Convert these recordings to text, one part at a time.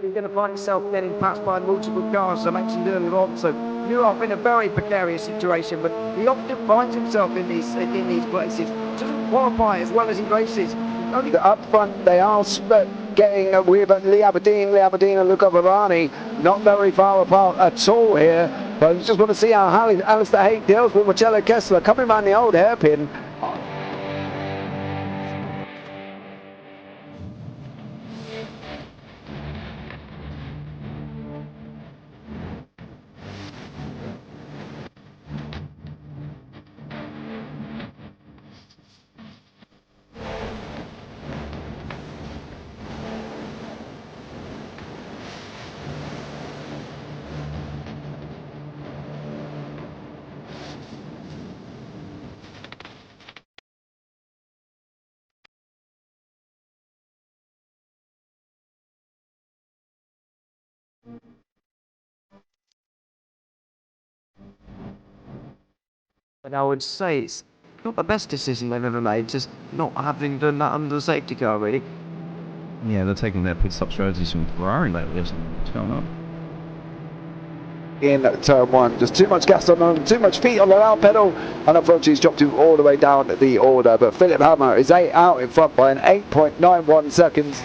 You're going to find yourself getting passed by multiple cars, as I mentioned earlier on. So you're off in a very precarious situation, but he often finds himself in these places. Doesn't qualify as well as he races. Only Up front, they are getting with Lee Aberdeen and Luca Varani, not very far apart at all here. But I just want to see how Alistair Haig deals with Marcello Kessler coming around the old hairpin. But I would say it's not the best decision they've ever made, just not having done that under the safety car, really. Yeah, they're taking their pit stop strategies from Ferrari lately, isn't it? What's going on? In turn one, just too much gas on them, too much feet on the loud pedal, and unfortunately he's dropped him all the way down the order. But Philip Hammer is out in front by an 8.91 seconds.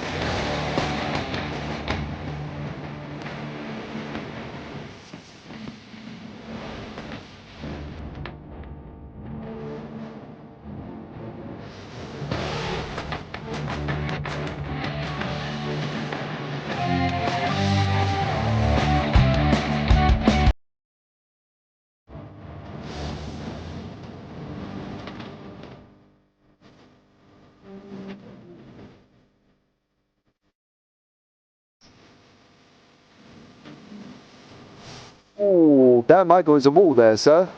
Oh, Dan Michael is a wall there, sir.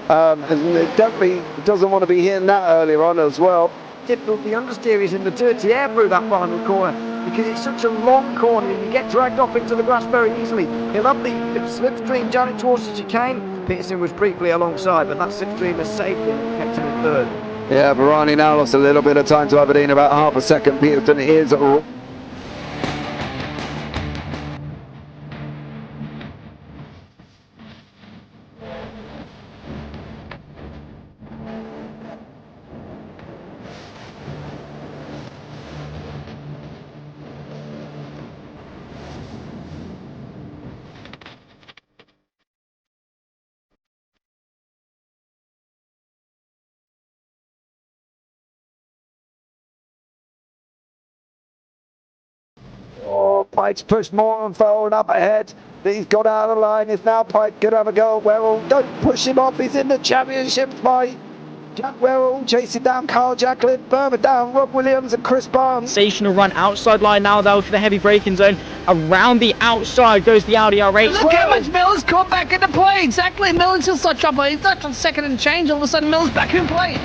And it definitely doesn't want to be hitting that earlier on as well. Difficult, the understeer is in the dirty air through that final corner because it's such a long corner and you get dragged off into the grass very easily. He'll have the slipstream down towards the chicane. Peterson was briefly alongside, but that slipstream has saved him and kept him in third. Yeah, Varani now lost a little bit of time to Aberdeen, about half a second. Peterson is Pike's pushed more and forward up ahead. He's got out of the line. Is now Pike going to have a go at Werrell? Don't push him off. He's in the championship fight. Jack Werrell chasing down Carl Jacklin. Further down, Rob Williams and Chris Barnes. Sensational run outside line now though for the heavy braking zone. Around the outside goes the Audi R8. Look how much Miller's caught back into play. Exactly. Miller's still such trouble. He's not on second and change. All of a sudden, Miller's back in play.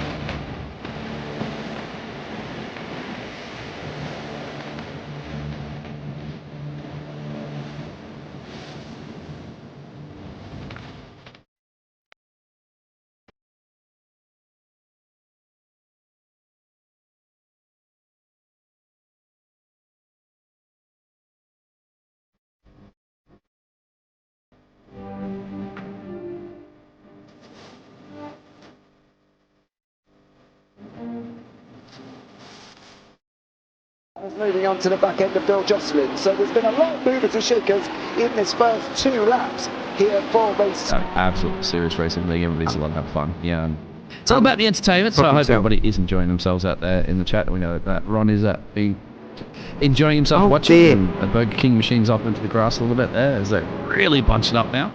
Moving on to the back end of Bill Jocelyn. So there's been a lot of movers and shakers in this first 2 laps here for race. Absolutely serious racing league. Everybody's a lot of fun. Yeah. And It's all about the entertainment. So I hope everybody is enjoying themselves out there in the chat. We know that Ron is enjoying himself watching the Burger King machines off into the grass a little bit there as they're really bunching up now.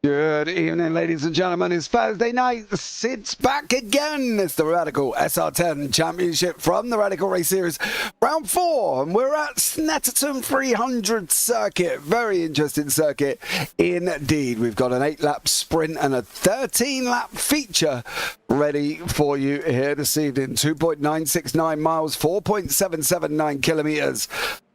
Good evening, ladies and gentlemen. It's Thursday night. It's back again. It's the Radical SR10 Championship from the Radical Race Series, round 4. And we're at Snetterton 300 circuit. Very interesting circuit indeed. We've got an 8-lap sprint and a 13-lap feature ready for you here this evening. 2.969 miles, 4.779 kilometers.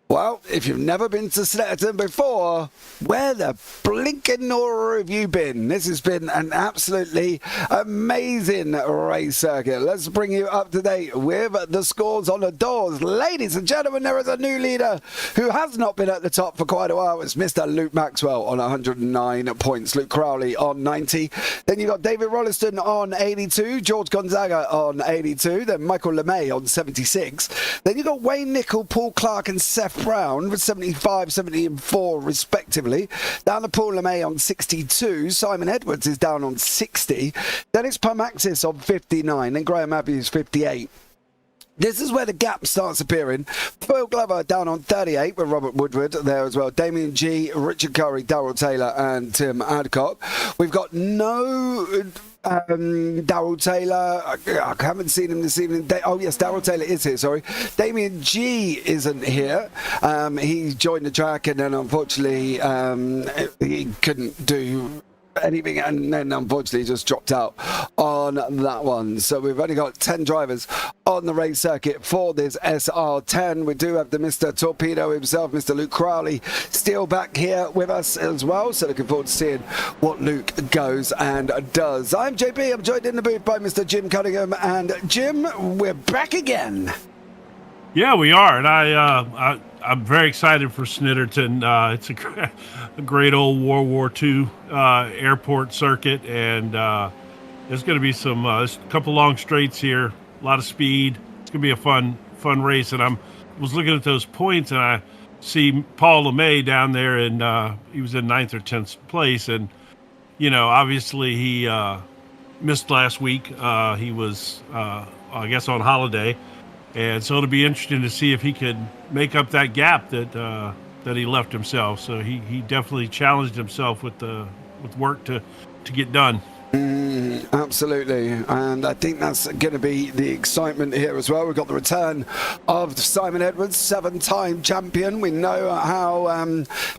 Well, if you've never been to Snetterton before, where the blinking Nora have you been? This has been an absolutely amazing race circuit. Let's bring you up to date with the scores on the doors. Ladies and gentlemen, there is a new leader who has not been at the top for quite a while. It's Mr. Luke Maxwell on 109 points, Luke Crowley on 90. Then you've got David Rolliston on 82, George Gonzaga on 82, then Michael LeMay on 76. Then you've got Wayne Nicol, Paul Clark and Seth Brown with 75, 70 and 4 respectively. Down to Paul LeMay on 62. Simon Edwards is down on 60. Dennis Parmaxis on 59. Then Graham Matthews 58. This is where the gap starts appearing. Phil Glover down on 38 with Robert Woodward there as well. Damien G, Richard Curry, Darrell Taylor and Tim Adcock. We've got no Darrell Taylor. I haven't seen him this evening. Oh yes, Darrell Taylor is here, sorry. Damien G isn't here. He joined the track and then unfortunately he couldn't do anything and then unfortunately just dropped out on that one. So we've only got 10 drivers on the race circuit for this SR10. We do have the Mr. Torpedo himself, Mr. Luke Crowley, still back here with us as well. So looking forward to seeing what Luke goes and does. I'm JP. I'm joined in the booth by Mr. Jim Cunningham. And Jim, we're back again. Yeah, we are. And I'm very excited for Snetterton. It's a great old World War II airport circuit, and there's going to be a couple long straights here, a lot of speed. It's going to be a fun race. And I was looking at those points, and I see Paul LeMay down there, and he was in 9th or 10th place. And, you know, obviously he missed last week. He was, I guess, on holiday. And so it'll be interesting to see if he could make up that gap that he left himself. So he definitely challenged himself with work to get done. Absolutely, and I think that's going to be the excitement here as well. We've got the return of Simon Edwards, 7-time champion. We know how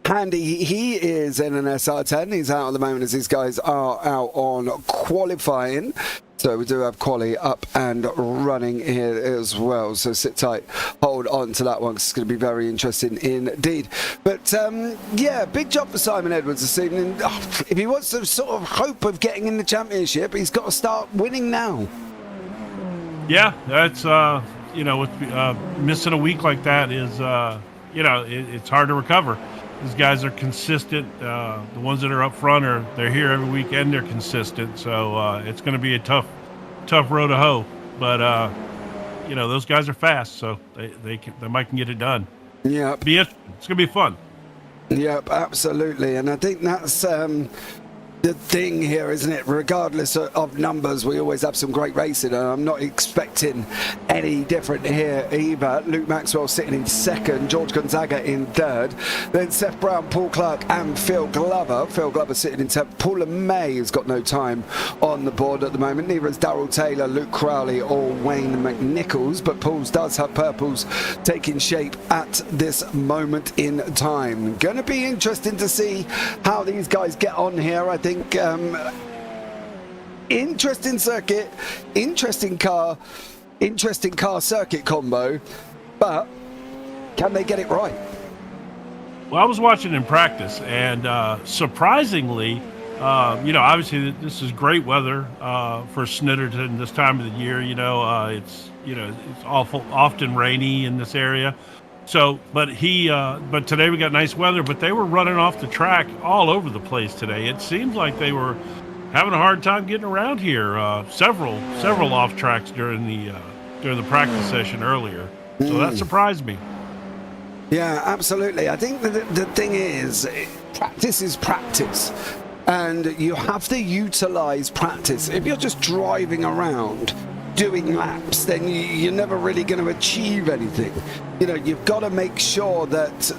handy he is in an SR10. He's out at the moment as these guys are out on qualifying. So we do have quali up and running here as well. So sit tight, hold on to that one. It's going to be very interesting indeed. But yeah, big job for Simon Edwards this evening. If he wants to sort of hope of getting in the championship, he's got to start winning now. Yeah, that's you know, with missing a week like that is you know, it's hard to recover. These guys are consistent. The ones that are up front they're here every week and they're consistent. So it's going to be a tough road to hoe. But you know, those guys are fast, so they might can get it done. Yeah, it's going to be fun. Yep, absolutely, and I think that's the thing here, isn't it? Regardless of numbers, we always have some great racing, and I'm not expecting any different here either. Luke Maxwell sitting in second, George Gonzaga in third, then Seth Brown, Paul Clark and Phil Glover. Phil Glover sitting in 10th. Paul LeMay has got no time on the board at the moment. Neither has Darrell Taylor, Luke Crowley or Wayne McNichols, but Paul's does have purples taking shape at this moment in time. Going to be interesting to see how these guys get on here. I think interesting circuit, interesting car circuit combo, but can they get it right? Well, I was watching in practice, and surprisingly, you know, obviously this is great weather for Snetterton this time of the year. You know, it's often rainy in this area. So, but today we got nice weather, but they were running off the track all over the place today. It seems like they were having a hard time getting around here. Several off tracks during the practice session earlier. So that surprised me. Yeah, absolutely. I think the thing is, practice is practice. And you have to utilize practice. If you're just driving around doing laps, then you're never really going to achieve anything. You know, you've got to make sure that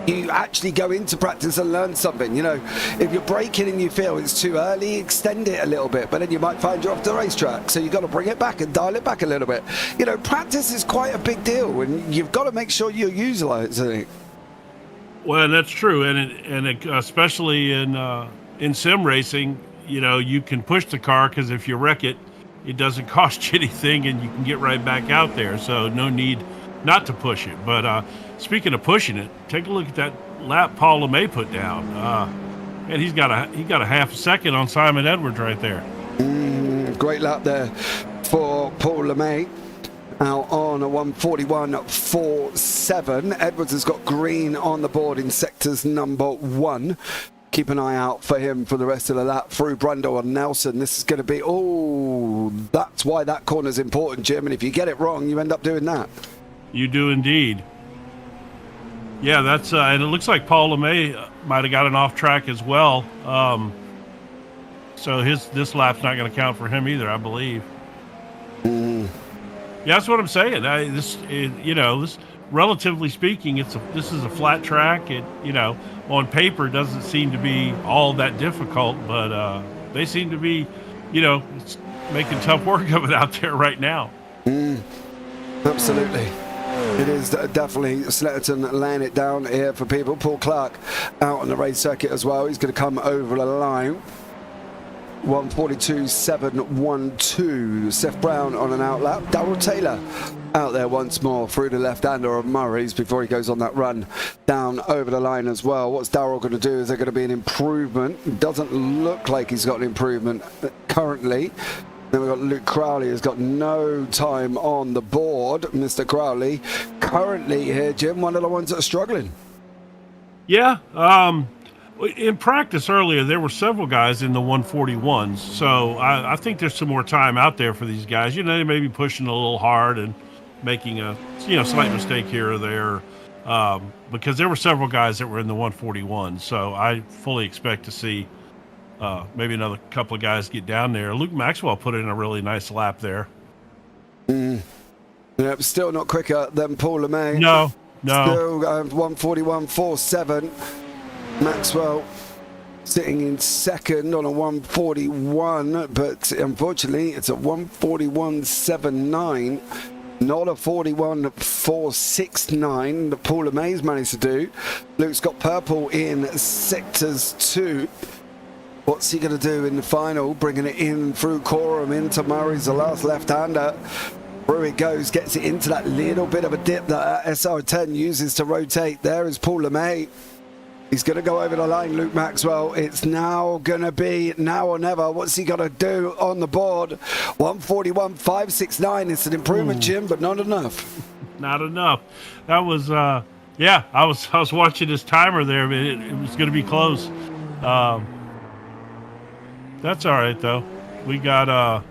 you actually go into practice and learn something. You know, if you're braking and you feel it's too early, extend it a little bit, but then you might find you're off the racetrack, so you've got to bring it back and dial it back a little bit. You know, practice is quite a big deal, and you've got to make sure you're utilizing it. Well, and that's true, and especially in sim racing, you know, you can push the car because if you wreck it, it doesn't cost you anything, and you can get right back out there. So no need not to push it. But speaking of pushing it, take a look at that lap Paul LeMay put down. And he's got a half a second on Simon Edwards right there. Great lap there for Paul LeMay. Out on a 1:41.47. Edwards has got green on the board in sectors number 1. Keep an eye out for him for the rest of the lap through Brundle and Nelson. This is going to be, that's why that corner's important, Jim. And if you get it wrong, you end up doing that. You do indeed. Yeah, that's and it looks like Paul LeMay might have gotten off track as well. So this lap's not going to count for him either, I believe. Yeah, that's what I'm saying. This relatively speaking, this is a flat track. It, on paper doesn't seem to be all that difficult, but they seem to be, making tough work of it out there right now. Absolutely. It is definitely Snetterton laying it down here for people. Paul Clark out on the race circuit as well. He's going to come over the line. 1:42.712. Seth Brown on an outlap. Darrell Taylor out there once more through the left-hander of Murray's before he goes on that run down over the line as well. What's Darrell going to do? Is there going to be an improvement? Doesn't look like he's got an improvement currently. Then we've got Luke Crowley, who's got no time on the board. Mr. Crowley currently here, Jim, one of the ones that are struggling. Yeah, in practice earlier, there were several guys in the 141s, so I think there's some more time out there for these guys. They may be pushing a little hard and making a slight mistake here or there, because there were several guys that were in the 141s. So I fully expect to see maybe another couple of guys get down there. Luke Maxwell put in a really nice lap there. Yeah, still not quicker than Paul LeMay. No. Still 1:41.47. Maxwell sitting in second on a 1:41, but unfortunately it's a 1:41.79, not a 41.469 that Paul LeMay's managed to do. Luke's got purple in sectors 2. What's he going to do in the final? Bringing it in through Coram into Murray's, the last left-hander. Through it goes, gets it into that little bit of a dip that SR10 uses to rotate. There is Paul LeMay. He's going to go over the line, Luke Maxwell. It's now going to be now or never. What's he going to do on the board? 1:41.569. It's an improvement, Jim, but not enough. Not enough. That was, I was watching his timer there, but it was going to be close. That's all right, though. We got a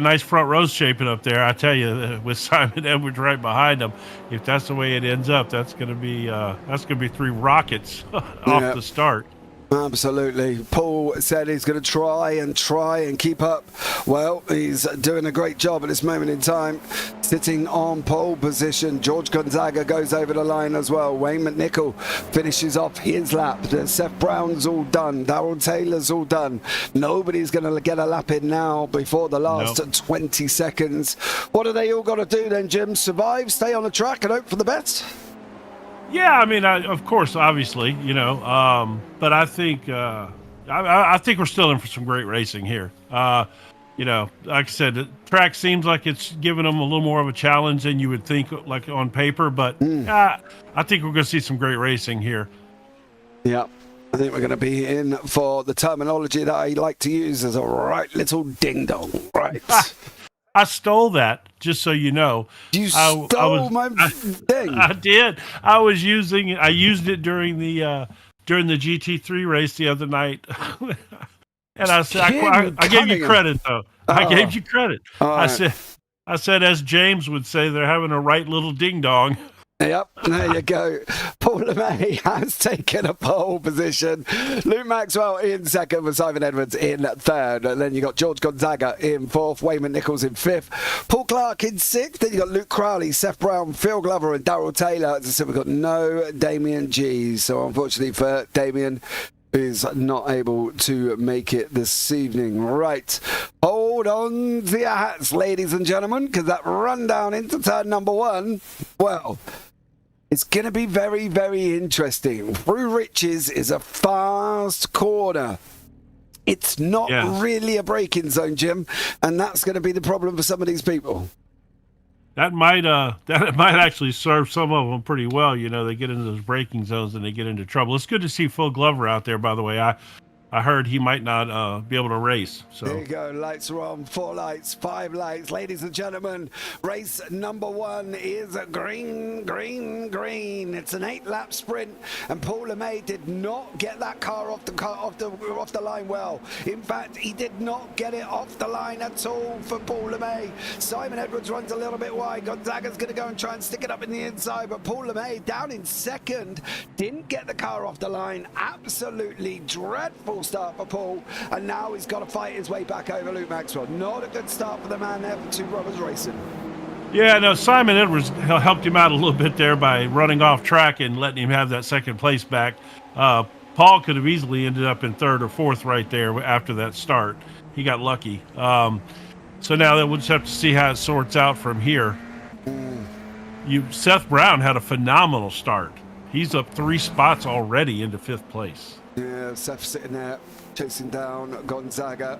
nice front row shaping up there. I tell you, with Simon Edwards right behind him, if that's the way it ends up, that's going to be 3 rockets off the start. Absolutely. Paul said he's going to try and keep up. Well, he's doing a great job at this moment in time, sitting on pole position. George Gonzaga goes over the line as well. Wayne McNichol finishes off his lap. Seth Brown's all done. Darrell Taylor's all done. Nobody's going to get a lap in now before the last 20 seconds. What are they all got to do then, Jim? Survive, stay on the track and hope for the best? Yeah, I mean, of course, obviously, but I think I think we're still in for some great racing here. Like I said, the track seems like it's giving them a little more of a challenge than you would think, like on paper. But I think we're going to see some great racing here. Yeah, I think we're going to be in for the terminology that I like to use as a right little ding dong. Right. I stole that, just so you know. You stole my thing. I did. I used it during the GT3 race the other night. And I said, I gave you credit, though. I gave you credit. I said, as James would say, they're having a right little ding dong. Yep, there you go. Paul LeMay has taken a pole position. Luke Maxwell in second with Simon Edwards in third. And then you got George Gonzaga in fourth, Wayman Nichols in fifth, Paul Clark in sixth. Then you got Luke Crowley, Seth Brown, Phil Glover and Darrell Taylor. As I said, we've got no Damien G. So unfortunately for Damien, is not able to make it this evening. Right, hold on to your hats, ladies and gentlemen, because that rundown into turn number 1, well, it's going to be very, very interesting. Through Riches is a fast corner. It's not really a braking zone, Jim, and that's going to be the problem for some of these people. that might actually serve some of them pretty well. You know, they get into those braking zones and they get into trouble. It's good to see Phil Glover out there, by the way. I heard he might not be able to race. So there you go. Lights are on. 4 lights, 5 lights. Ladies and gentlemen, race number 1 is green, green, green. It's an 8-lap sprint, and Paul LeMay did not get that car off the line well. In fact, he did not get it off the line at all for Paul LeMay. Simon Edwards runs a little bit wide. Gonzaga's going to go and try and stick it up in the inside, but Paul LeMay down in second, didn't get the car off the line. Absolutely dreadful start for Paul, and now he's got to fight his way back over Luke Maxwell. Not a good start for the man there for Two Brothers Racing. yeah, no, Simon Edwards helped him out a little bit there by running off track and letting him have that second place back. Paul could have easily ended up in 3rd or 4th right there after that start. He got lucky. So now we'll just have to see how it sorts out from here. Seth Brown had a phenomenal start. He's up 3 spots already into 5th place. Yeah, Seth sitting there chasing down Gonzaga,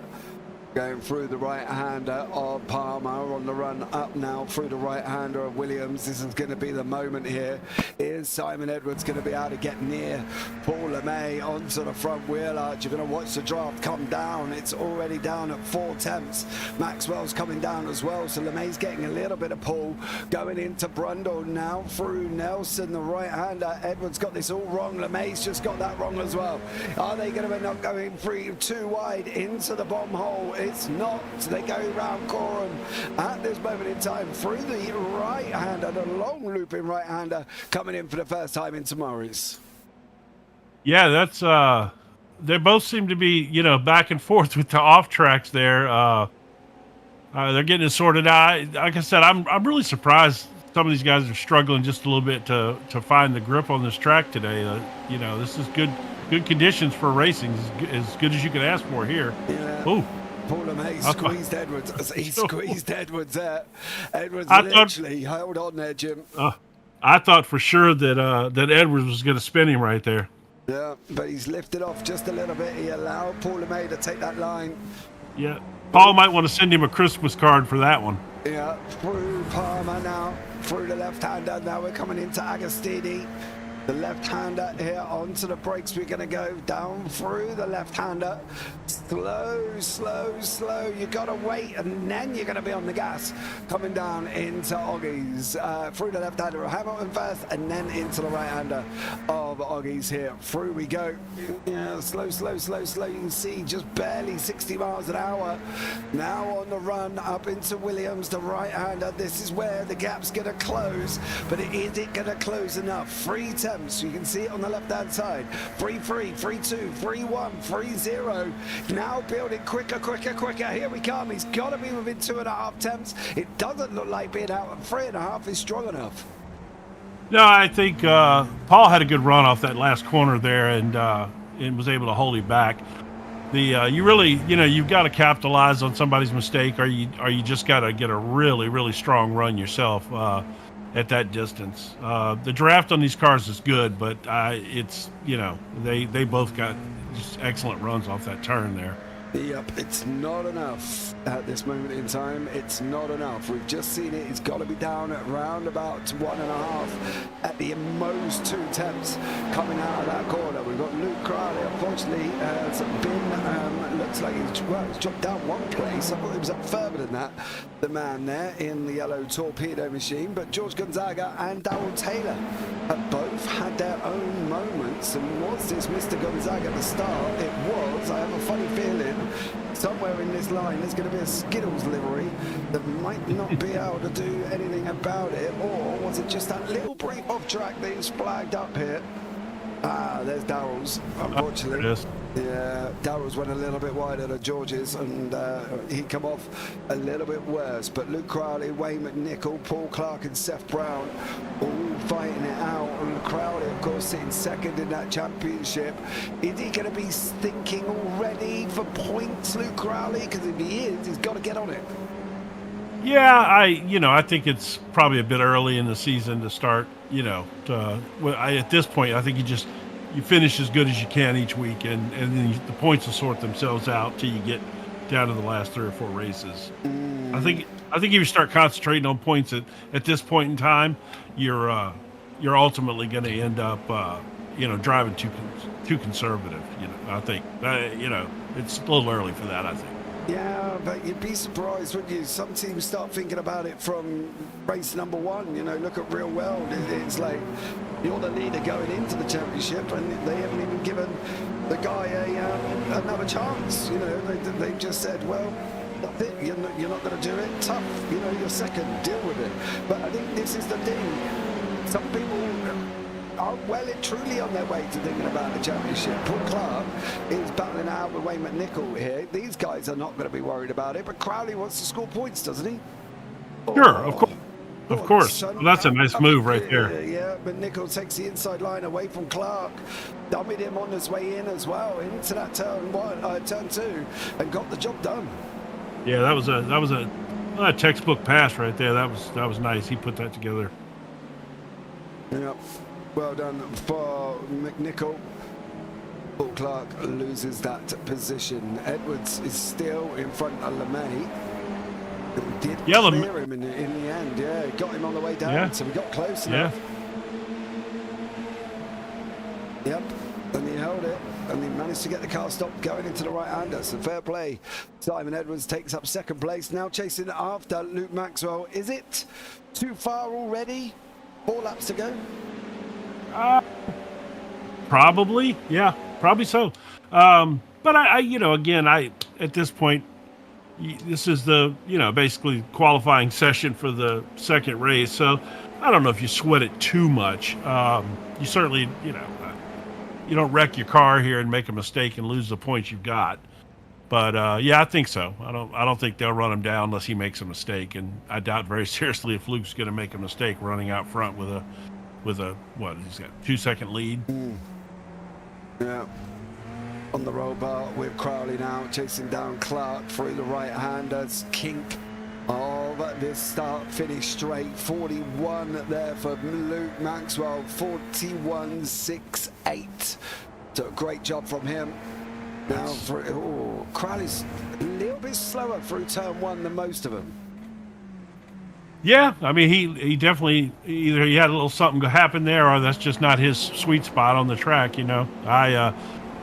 going through the right-hander of Palmer on the run up now through the right-hander of Williams. This is going to be the moment here. Is Simon Edwards going to be able to get near Paul LeMay onto the front wheel arch? You're going to watch the draft come down. It's already down at 4 tenths. Maxwell's coming down as well, so LeMay's getting a little bit of pull. Going into Brundle now through Nelson, the right-hander. Edwards got this all wrong. LeMay's just got that wrong as well. Are they going to end up going too wide into the bomb hole? It's not. They go round Coram at this moment in time through the right-hander, the long looping right-hander coming in for the first time into Morris. Yeah, that's they both seem to be, back and forth with the off tracks there. They're getting it sorted out. Like I said, I'm really surprised some of these guys are struggling just a little bit to find the grip on this track today. This is good conditions for racing, as good as you can ask for here. Yeah. Ooh. Paul LeMay squeezed Edwards. He squeezed Edwards there. Edwards literally held on there, Jim. I thought for sure that Edwards was going to spin him right there. Yeah, but he's lifted off just a little bit. He allowed Paul LeMay to take that line. Yeah, Paul might want to send him a Christmas card for that one. Yeah, through Palmer now, through the left-hander. Now we're coming into Agostini. The left-hander here onto the brakes. We're going to go down through the left-hander. Slow, slow, slow. You got to wait, and then you're going to be on the gas. Coming down into Oggies. Through the left-hander of Hamilton first, and then into the right-hander of Oggies here. Through we go. Yeah, slow, slow, slow, slow. You can see just barely 60 miles an hour. Now on the run up into Williams, the right-hander. This is where the gap's going to close, but is it going to close enough? 3 tenths. You can see it on the left-hand side. 3-3, 3-2, 3-1, 3-0. Now building quicker, quicker, quicker. Here we come. He's got to be within 2.5 tenths. It doesn't look like being out at 3.5 is strong enough. No, I think Paul had a good run off that last corner there and was able to hold him back. You really, you've got to capitalize on somebody's mistake, or you just got to get a really, really strong run yourself. At that distance, the draft on these cars is good, but it's they both got just excellent runs off that turn there. Yep, it's not enough at this moment in time. It's not enough. We've just seen it. It's got to be down at round about 1.5, at the most 2 tenths coming out of that corner. We've got Luke Crowley, unfortunately, has been, looks like he's dropped down 1 place. I thought he was up further than that, the man there in the yellow torpedo machine. But George Gonzaga and Darrell Taylor have both had their own moments. And was this Mr. Gonzaga the start? It was. I have a funny feeling somewhere in this line there's going to be a Skittles livery that might not be able to do anything about it. Or was it just that little brief off track that is flagged up here? There's Darrell's, unfortunately. Yeah, Darrell's went a little bit wider than George's, and he come off a little bit worse. But Luke Crowley, Wayne McNichol, Paul Clark and Seth Brown all fighting it out. And Crowley, of course, sitting second in that championship. Is he going to be thinking already for points, Luke Crowley? Because if he is, he's got to get on it. Yeah, I think it's probably a bit early in the season to start. At this point, I think you finish as good as you can each week, and then the points will sort themselves out till you get down to the last 3 or 4 races. I think if you start concentrating on points at this point in time, you're ultimately going to end up driving too conservative. I think it's a little early for that. I think. Yeah, but you'd be surprised, wouldn't you? Some teams start thinking about it from race number 1. Look at Real World. It's like you're the leader going into the championship, and they haven't even given the guy another chance. They've just said, well, that's it. You're not going to do it. Tough. You're second. Deal with it. But I think this is the thing. Some people are well and truly on their way to thinking about the championship. Paul Clark is battling out with Wayne McNichol here. These guys are not going to be worried about it, but Crowley wants to score points, doesn't he? Sure, of course. Of course. Well, that's a nice move right there. Yeah, but McNichol takes the inside line away from Clark, dummied him on his way in as well, into that turn 2, and got the job done. Yeah, that was a textbook pass right there. That was nice. He put that together. Yep. Well done for McNichol. Paul Clark loses that position. Edwards is still in front of LeMay. Did clear him in the end. Yeah, got him on the way down, so we got close enough. Yep, and he held it, and he managed to get the car stopped going into the right-hander. So fair play. Simon Edwards takes up second place, now chasing after Luke Maxwell. Is it too far already? 4 laps to go? Probably, yeah, probably so. But I again, at this point, this is the basically qualifying session for the second race. So I don't know if you sweat it too much. You certainly, you don't wreck your car here and make a mistake and lose the points you've got. But yeah, I think so. I don't think they'll run him down unless he makes a mistake, and I doubt very seriously if Luke's going to make a mistake running out front with a what, he's got 2-second lead. Yeah. On the roll bar with Crowley now chasing down Clark through the right-handers. Kink of this start-finish straight. 41 there for Luke Maxwell. 41.68. So a great job from him. Now Crowley's a little bit slower through turn 1 than most of them. Yeah, I mean, he definitely, either he had a little something happen there, or that's just not his sweet spot on the track.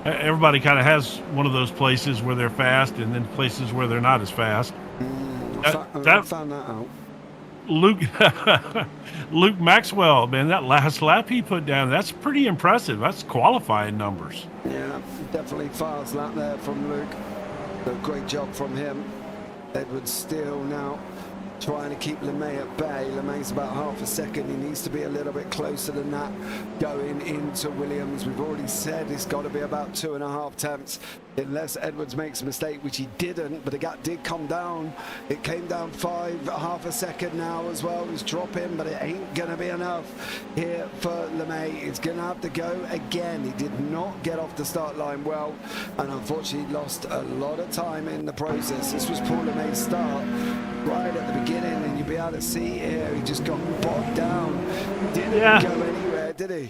Everybody kind of has one of those places where they're fast, and then places where they're not as fast. I found that out. Luke Maxwell, man, that last lap he put down, that's pretty impressive. That's qualifying numbers. Yeah, definitely fast lap there from Luke. A great job from him. Edwards still now trying to keep LeMay at bay. LeMay's about half a second. He needs to be a little bit closer than that going into Williams. We've already said it's got to be about 2.5 tenths unless Edwards makes a mistake, which he didn't, but the gap did come down. It came down half a second now as well. It's dropping, but it ain't going to be enough here for LeMay. It's going to have to go again. He did not get off the start line well, and unfortunately lost a lot of time in the process. This was Paul LeMay's start right at the beginning, and you'll be able to see here he just got bogged down. Didn't go anywhere, did he?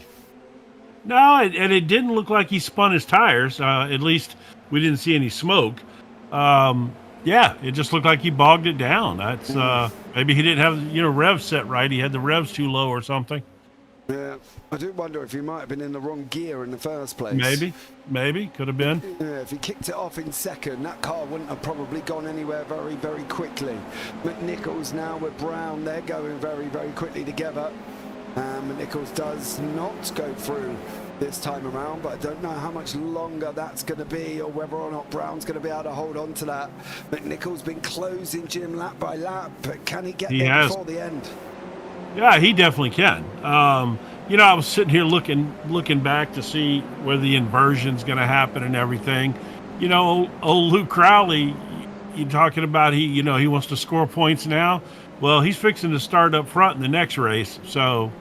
No, and it didn't look like he spun his tires. At least we didn't see any smoke. Yeah, it just looked like he bogged it down. That's maybe he didn't have revs set right. He had the revs too low or something. Yeah, I do wonder if he might have been in the wrong gear in the first place. Maybe could have been. Yeah, if he kicked it off in second, that car wouldn't have probably gone anywhere very, very quickly. McNichol's now with Brown. They're going very, very quickly together. McNichols does not go through this time around, but I don't know how much longer that's going to be, or whether or not Brown's going to be able to hold on to that. McNichol's been closing Jim lap by lap, but can he get there before the end? Yeah, he definitely can. I was sitting here looking back to see where the inversion's going to happen and everything. Old Luke Crowley, you're talking about he wants to score points now. Well, he's fixing to start up front in the next race. So,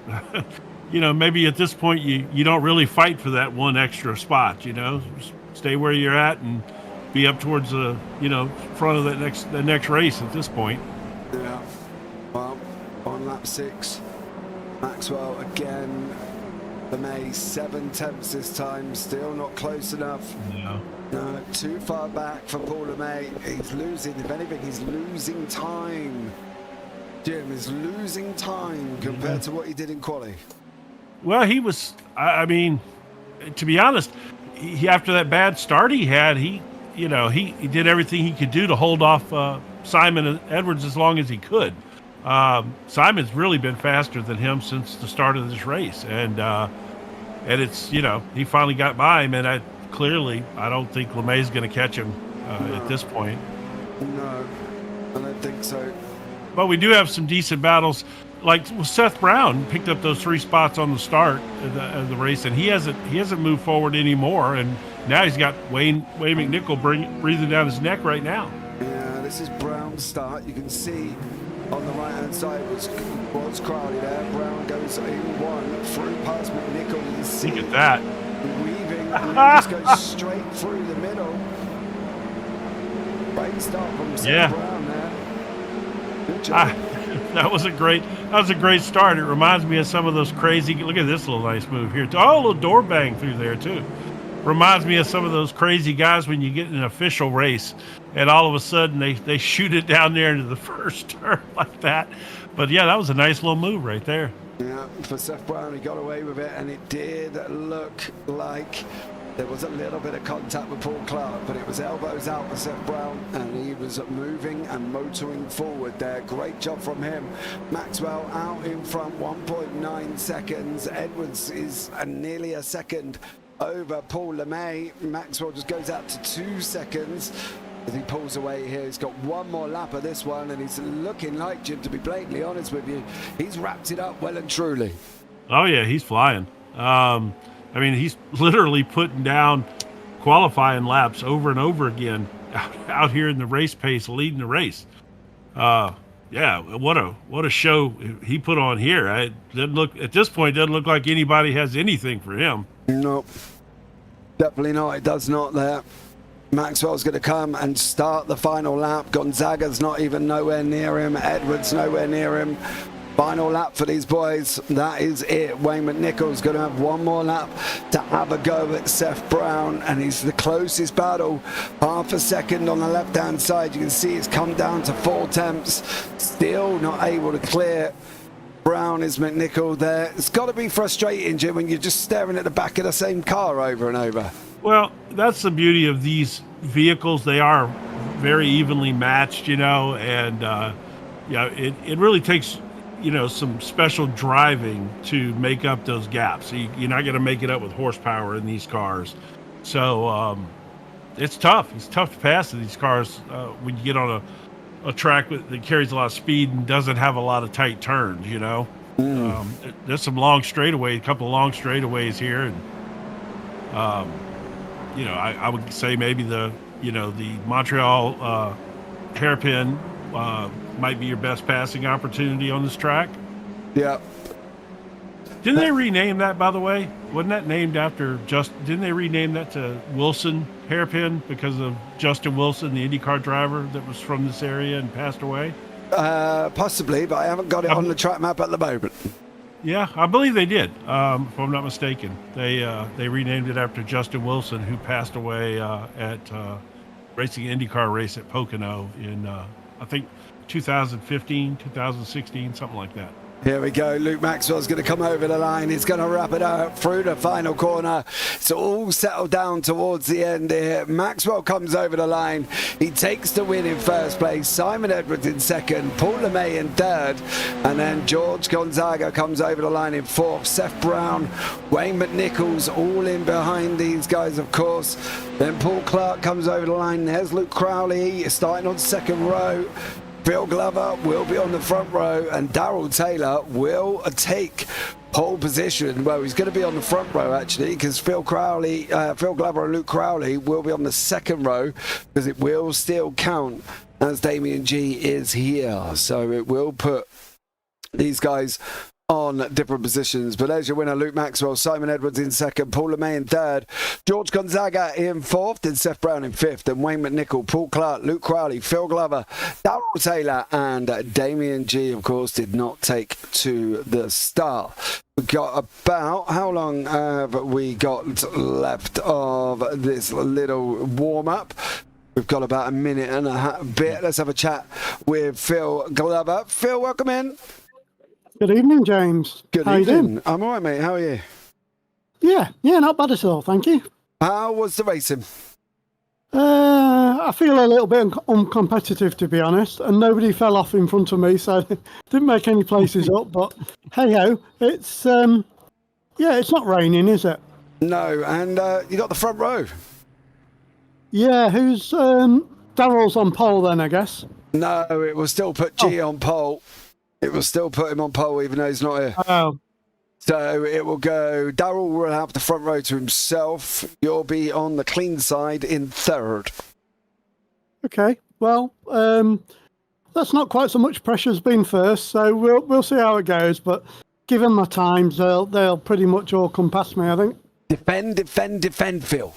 maybe at this point you don't really fight for that one extra spot, stay where you're at and be up towards the, front of the next race at this point. Yeah. Well, on lap 6, Maxwell again. LeMay 7 tenths this time, still not close enough. Yeah. No, too far back for Paul LeMay. He's losing, if anything, he's losing time. Jim is losing time compared to what he did in quali. Well, he was, I mean, to be honest, he after that bad start he had, he did everything he could do to hold off Simon and Edwards as long as he could. Simon's really been faster than him since the start of this race, and it's, he finally got by him, and I don't think LeMay's going to catch him at this point. No, I don't think so. But we do have some decent battles. Like Seth Brown picked up those 3 spots on the start of the race, and he hasn't moved forward anymore. And now he's got Wayne McNichol breathing down his neck right now. Yeah, this is Brown's start. You can see on the right-hand side was Crowley there. Brown goes in one through past McNichol. You see look at that. Weaving, and he just goes straight through the middle. Great start from Seth Brown there. Good job. That was a great start. It reminds me of some of those crazy. Look at this little nice move here. Oh, a little door bang through there too. Reminds me of some of those crazy guys when you get in an official race, and all of a sudden they shoot it down there into the first turn like that. But yeah, that was a nice little move right there. Yeah, for Seth Brown, he got away with it, and it did look like there was a little bit of contact with Paul Clark, but it was elbows out for Seth Brown, and he was moving and motoring forward there. Great job from him. Maxwell out in front, 1.9 seconds. Edwards is nearly a second over Paul LeMay. Maxwell just goes out to 2 seconds as he pulls away here. He's got one more lap of this one, and he's looking like, Jim, to be blatantly honest with you, he's wrapped it up well and truly. Oh yeah, he's flying. I mean, he's literally putting down qualifying laps over and over again out here in the race pace, leading the race. Yeah, what a show he put on here. It doesn't look, at this point, doesn't look like anybody has anything for him. No, definitely not. It does not there. Maxwell's going to come and start the final lap. Gonzaga's not even nowhere near him. Edwards nowhere near him. Final lap for these boys. That is it. Wayne McNichol's going to have one more lap to have a go at Seth Brown, and he's the closest battle. Half a second on the left-hand side. You can see it's come down to 4 attempts. Still not able to clear. Brown is McNichol there. It's got to be frustrating, Jim, when you're just staring at the back of the same car over and over. Well, that's the beauty of these vehicles. They are very evenly matched, and it really takes some special driving to make up those gaps. You're not going to make it up with horsepower in these cars. So it's tough. It's tough to pass in these cars when you get on a track that carries a lot of speed and doesn't have a lot of tight turns, There's some long straightaways, a couple of long straightaways here. And, I would say maybe the Montreal hairpin might be your best passing opportunity on this track. Yeah. Didn't they rename that, by the way? Wasn't that named after didn't they rename that to Wilson hairpin because of Justin Wilson, the IndyCar driver that was from this area and passed away? Possibly, but I haven't got it on the track map at the moment. Yeah, I believe they did, if I'm not mistaken. They renamed it after Justin Wilson, who passed away at racing an IndyCar race at Pocono in, I think, 2015, 2016, something like that. Here we go. Luke Maxwell's going to come over the line. He's going to wrap it out through the final corner. It's all settled down towards the end here. Maxwell comes over the line. He takes the win in first place. Simon Edwards in second. Paul LeMay in third. And then George Gonzaga comes over the line in fourth. Seth Brown, Wayne McNichols all in behind these guys, of course. Then Paul Clark comes over the line. There's Luke Crowley starting on second row. Phil Glover will be on the front row, and Darrell Taylor will take pole position. Well, he's going to be on the front row, actually, because Phil Glover and Luke Crowley will be on the second row, because it will still count as Damien G is here. So it will put these guys on different positions. But there's your winner, Luke Maxwell, Simon Edwards in second, Paul LeMay in third, George Gonzaga in fourth, and Seth Brown in fifth, and Wayne McNichol, Paul Clark, Luke Crowley, Phil Glover, Darrell Taylor, and Damien G, of course, did not take to the start. We've got about, how long have we got left of this little warm-up? We've got about a minute and a bit. Let's have a chat with Phil Glover. Phil, welcome in. Good evening, James. Good How evening. You doing? I'm all right, mate. How are you? Yeah, not bad at all, thank you. How was the racing? I feel a little bit uncompetitive, to be honest, and nobody fell off in front of me, so didn't make any places up, but hey-ho, it's not raining, is it? No, and you got the front row. Yeah, who's Darrell's on pole then, I guess? No, it will still put G on pole. It will still put him on pole even though he's not here. Oh. So it will go, Darrell will have the front row to himself. You'll be on the clean side in third. Okay, well, that's not quite so much pressure as being first, so we'll see how it goes, but given my times, they'll pretty much all come past me, I think. Defend, Phil.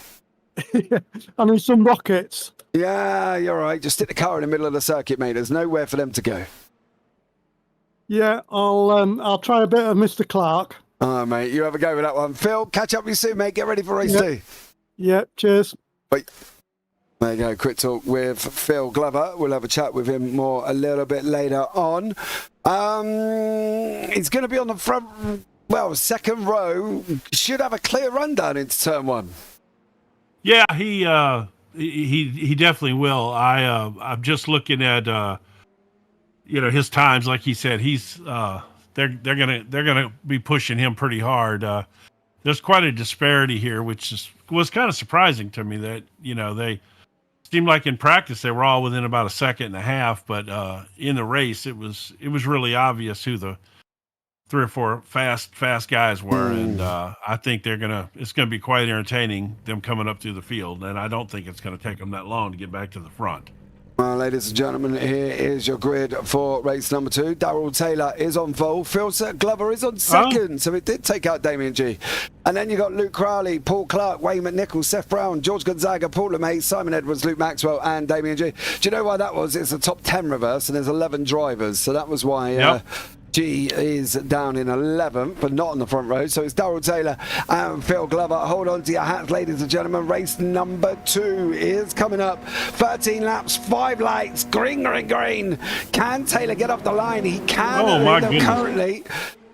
I need some rockets. Yeah, you're right. Just stick the car in the middle of the circuit, mate. There's nowhere for them to go. Yeah, I'll try a bit of Mr. Clark. Oh, mate, you have a go with that one. Phil, catch up with you soon, mate. Get ready for race 2. Yeah, cheers. Bye. There you go, quick talk with Phil Glover. We'll have a chat with him more a little bit later on. He's going to be on the front, second row. Should have a clear run down into turn 1. Yeah, he definitely will. I'm just looking at his times. Like he said, he's they're gonna be pushing him pretty hard. There's quite a disparity here, which was kind of surprising to me. That they seemed like in practice they were all within about a second and a half, but in the race it was really obvious who the 3 or 4 fast guys were, and I think it's gonna be quite entertaining, them coming up through the field, and I don't think it's gonna take them that long to get back to the front. Well, ladies and gentlemen, here is your grid for race number 2. Darrell Taylor is on pole. Phil Glover is on second, so it did take out Damien G. And then you got Luke Crowley, Paul Clark, Wayne McNichol, Seth Brown, George Gonzaga, Paul LeMay, Simon Edwards, Luke Maxwell, and Damien G. Do you know why that was? It's a top 10 reverse, and there's 11 drivers, so that was why G is down in 11th, but not on the front row. So it's Darrell Taylor and Phil Glover. Hold on to your hats, ladies and gentlemen. Race number 2 is coming up. 13 laps, 5 lights, green. Can Taylor get off the line? He can. Oh, my goodness. Currently.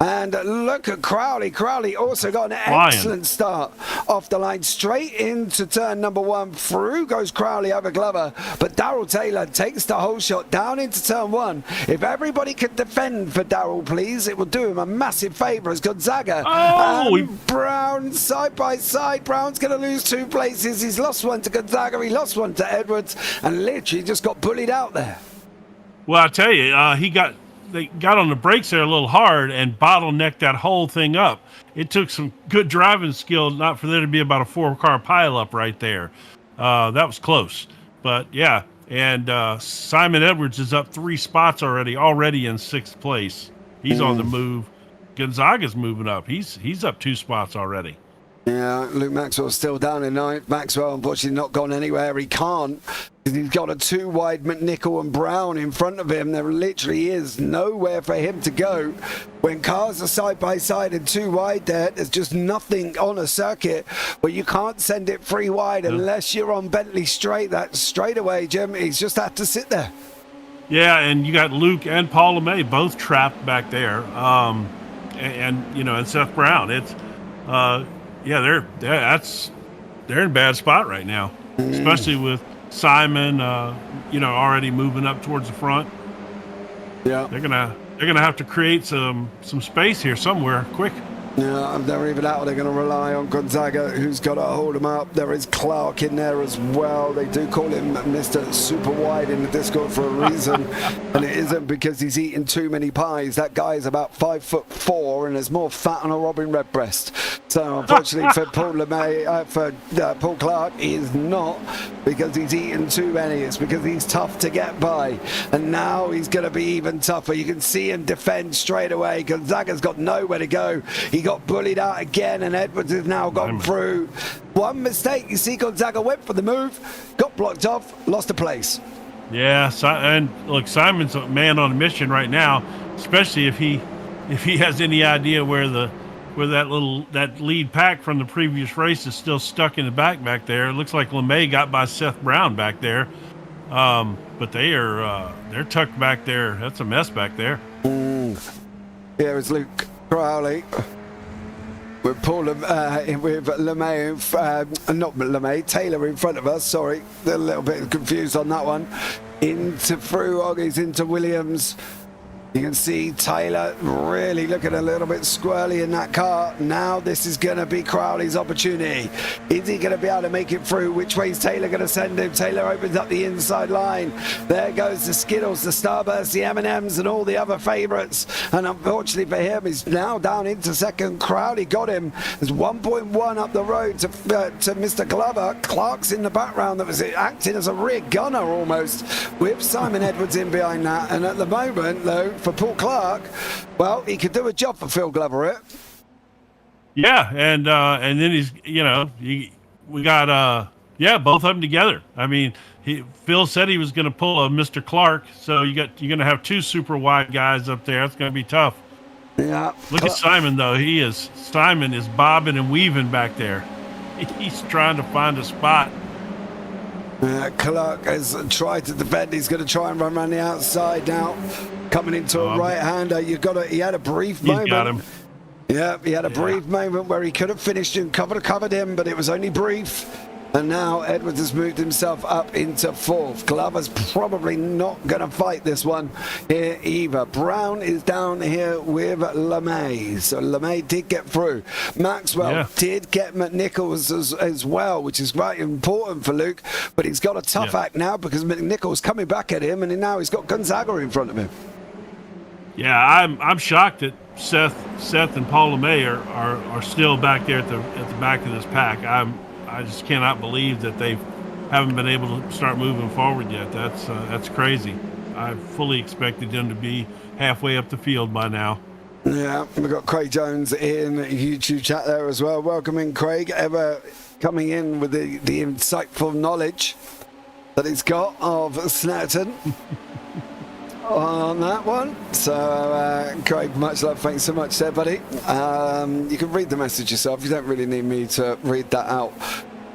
And look at Crowley. Crowley also got an excellent start off the line, straight into turn number 1. Through goes Crowley over Glover, but Darrell Taylor takes the whole shot down into turn 1. If everybody could defend for Darrell, please, it will do him a massive favour as Gonzaga and Brown side by side. Brown's going to lose 2 places. He's lost one to Gonzaga, he lost one to Edwards, and literally just got bullied out there. Well, I tell you, they got on the brakes there a little hard and bottlenecked that whole thing up. It took some good driving skill not for there to be about a 4-car pileup right there. That was close. But, yeah, and Simon Edwards is up 3 spots already in 6th place. He's on the move. Gonzaga's moving up. He's up 2 spots already. Yeah, Luke Maxwell's still down in 9th. Maxwell, unfortunately, not gone anywhere. He can't. He's got a 2-wide McNichol and Brown in front of him. There literally is nowhere for him to go. When cars are side by side and 2 wide there's just nothing on a circuit where you can't send it 3 wide unless you're on Bentley Straight. That's straight away, Jim. He's just had to sit there. Yeah, and you got Luke and Paul LeMay both trapped back there. And Seth Brown. It's they're in a bad spot right now, especially with Simon, already moving up towards the front. Yeah, they're gonna have to create some space here somewhere, quick. Yeah, they're even out. They're going to rely on Gonzaga, who's got to hold him up. There is Clark in there as well. They do call him Mr. Super Wide in the Discord for a reason, and it isn't because he's eating too many pies. That guy is about 5'4" and there's more fat on a Robin Redbreast. So unfortunately for Paul LeMay, Paul Clark, he is not, because he's eaten too many. It's because he's tough to get by, and now he's going to be even tougher. You can see him defend straight away. Gonzaga's got nowhere to go. He got bullied out again, and Edwards has now gone through. One mistake. You see Gonzaga went for the move, got blocked off, lost a place. Yeah, and look, Simon's a man on a mission right now, especially if he has any idea where that lead pack from the previous race is still stuck in the back there. It looks like LeMay got by Seth Brown back there, but they're tucked back there. That's a mess back there. Here is Luke Crowley. With Paul, with LeMay, not LeMay, Taylor in front of us. Sorry, a little bit confused on that one. Through Oggies into Williams. You can see Taylor really looking a little bit squirrely in that car. Now this is going to be Crowley's opportunity. Is he going to be able to make it through? Which way is Taylor going to send him? Taylor opens up the inside line. There goes the Skittles, the Starburst, the M&Ms, and all the other favourites. And unfortunately for him, he's now down into second. Crowley got him. There's 1.1 up the road to Mr. Glover. Clark's in the background that was acting as a rear gunner almost, with Simon Edwards in behind that. And at the moment, though, for Paul Clark, well, he could do a job for Phil Glover, it. Yeah, and then we got both of them together. I mean, Phil said he was going to pull a Mr. Clark, so you're going to have two super wide guys up there. It's going to be tough. Yeah. Look at Simon though. Simon is bobbing and weaving back there. He's trying to find a spot. Clark has tried to defend. He's going to try and run around the outside now. Coming into a right-hander. He had a brief moment. Got him. Yeah, he had a brief moment where he could have finished and covered him, but it was only brief. And now Edwards has moved himself up into fourth. Glover's probably not going to fight this one here either. Brown is down here with LeMay. So LeMay did get through. Maxwell did get McNichols as well, which is very important for Luke. But he's got a tough act now because McNichols coming back at him, and now he's got Gonzaga in front of him. Yeah, I'm shocked that Seth and Paul LeMay are still back there at the back of this pack. I just cannot believe that they haven't been able to start moving forward yet. That's crazy. I fully expected them to be halfway up the field by now. Yeah, we've got Craig Jones in the YouTube chat there as well. Welcoming Craig, ever coming in with the insightful knowledge that he's got of Snetterton. On that one. So Craig, much love, thanks so much there, buddy. You can read the message yourself. You don't really need me to read that out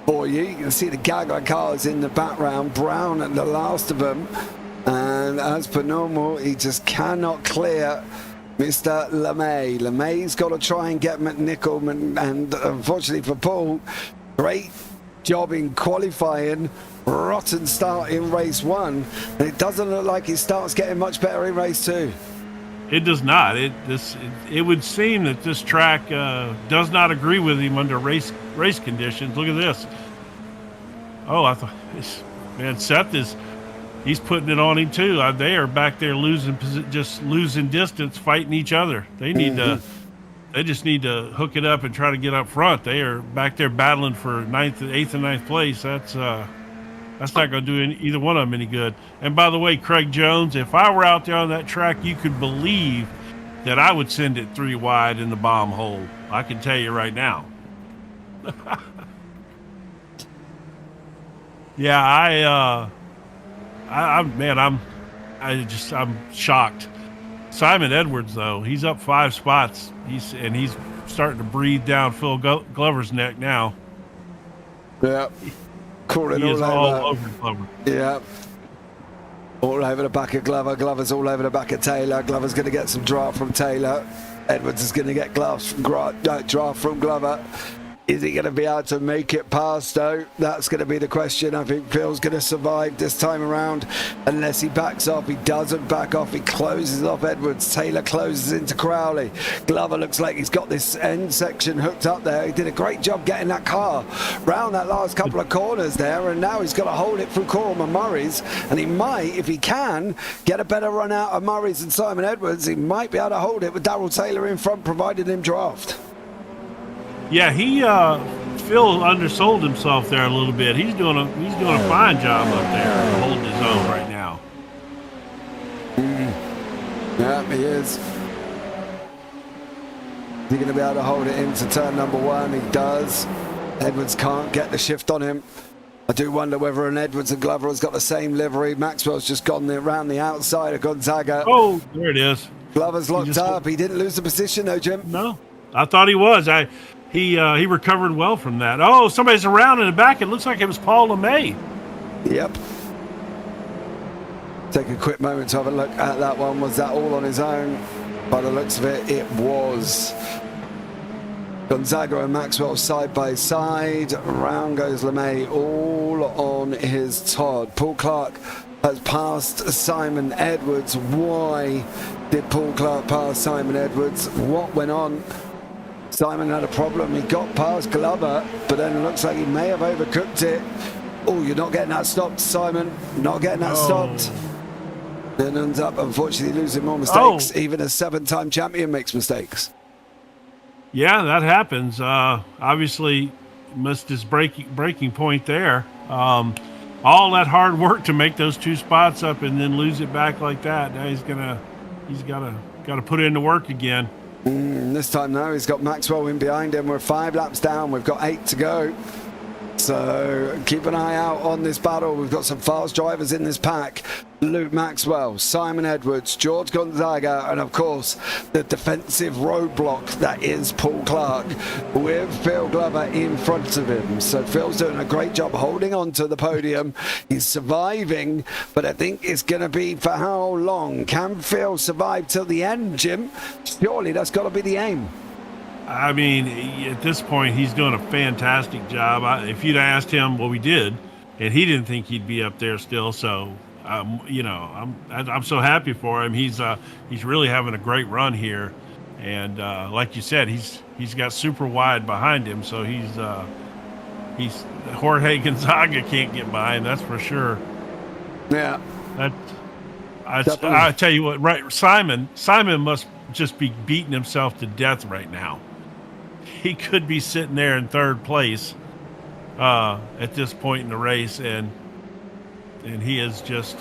for you. You can see the Gaga cars in the background, Brown at the last of them, and as per normal, he just cannot clear Mr. LeMay. LeMay's got to try and get McNichol, and unfortunately for Paul, great job in qualifying, rotten start in race one, and it doesn't look like he starts getting much better in race two. It does not. It would seem that this track does not agree with him under race conditions. Look at this. Oh, I thought, man, Seth he's putting it on him too. They are back there losing distance, fighting each other. They need to. They just need to hook it up and try to get up front. They are back there battling for 8th and 9th place. That's not going to do either one of them any good. And by the way, Craig Jones, if I were out there on that track, you could believe that I would send it 3 wide in the bomb hole. I can tell you right now. Yeah, I'm shocked. Simon Edwards, though, he's up 5 spots. He's starting to breathe down Phil Glover's neck now. Yeah. Calling he is all over Glover. Yeah. All over the back of Glover. Glover's all over the back of Taylor. Glover's going to get some draft from Taylor. Edwards is going to get draft from Glover. Is he going to be able to make it past, though? That's going to be the question. I think Phil's going to survive this time around unless he backs off. He doesn't back off. He closes off Edwards. Taylor closes into Crowley. Glover looks like he's got this end section hooked up there. He did a great job getting that car round that last couple of corners there, and now he's got to hold it through Coram and Murray's, and he might, if he can, get a better run out of Murray's and Simon Edwards. He might be able to hold it with Darrell Taylor in front, provided him draft. Yeah, Phil undersold himself there a little bit. He's doing a fine job up there holding his own right now. Yeah, he is. Is he going to be able to hold it into turn number 1? He does. Edwards can't get the shift on him. I do wonder whether an Edwards and Glover has got the same livery. Maxwell's just gone around the outside of Gonzaga. Oh, there it is. Glover's locked up. He didn't lose the position though, Jim. No, I thought he was. He recovered well from that. Oh, somebody's around in the back. It looks like it was Paul LeMay. Yep. Take a quick moment to have a look at that one. Was that all on his own? By the looks of it, it was. Gonzaga and Maxwell side by side. Around goes LeMay, all on his Todd. Paul Clark has passed Simon Edwards. Why did Paul Clark pass Simon Edwards? What went on? Simon had a problem. He got past Glover, but then it looks like he may have overcooked it. Oh, you're not getting that stopped, Simon. Not getting that stopped. Then ends up, unfortunately, losing more mistakes. Even a 7-time champion makes mistakes. Yeah, that happens. Obviously, missed his breaking point there. All that hard work to make those 2 spots up and then lose it back like that. Now he's got to put in the work again. This time now he's got Maxwell in behind him. We're 5 laps down. We've got 8 to go. So keep an eye out on this battle. We've got some fast drivers in this pack. Luke Maxwell, Simon Edwards, George Gonzaga, and of course the defensive roadblock that is Paul Clark with Phil Glover in front of him. So Phil's doing a great job holding on to the podium. He's surviving, but I think it's going to be for how long? Can Phil survive till the end, Jim? Surely that's got to be the aim. I mean, at this point, he's doing a fantastic job. If you'd asked him, well, we did, and he didn't think he'd be up there still. So, I'm so happy for him. He's really having a great run here, and like you said, he's got super wide behind him. So he's Jorge Gonzaga can't get by him. That's for sure. Yeah. I tell you what, right? Simon must just be beating himself to death right now. He could be sitting there in 3rd place at this point in the race, and he is just,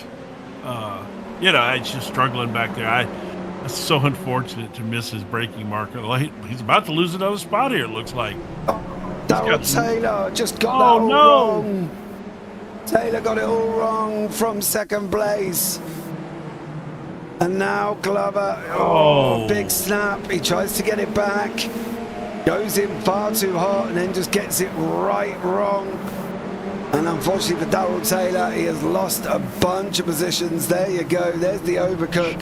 it's just struggling back there. It's so unfortunate to miss his braking marker. He's about to lose another spot here, it looks like. Darrell Taylor just got that all wrong. Taylor got it all wrong from 2nd place. And now Glover, big snap. He tries to get it back. Goes in far too hot and then just gets it right wrong. And unfortunately for Darrell Taylor, he has lost a bunch of positions. There you go. There's the overcook.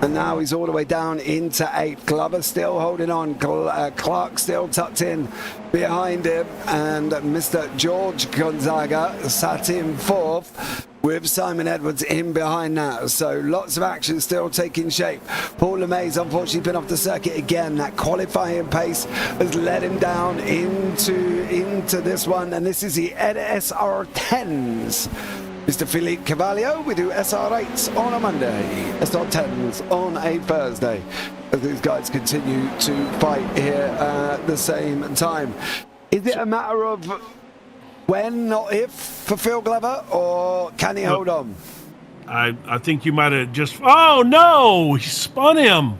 And now he's all the way down into 8th. Glover still holding on. Clark still tucked in behind him. And Mr. George Gonzaga sat in 4th with Simon Edwards in behind now. So lots of action still taking shape. Paul LeMay's unfortunately been off the circuit again. That qualifying pace has led him down into this one. And this is the SR10s. Mr. Philippe Cavallio, we do SR8s on a Monday, SR10s on a Thursday, as these guys continue to fight here at the same time. Is it a matter of when, not if, for Phil Glover, or can he hold on? I think you might have just... Oh, no! He spun him!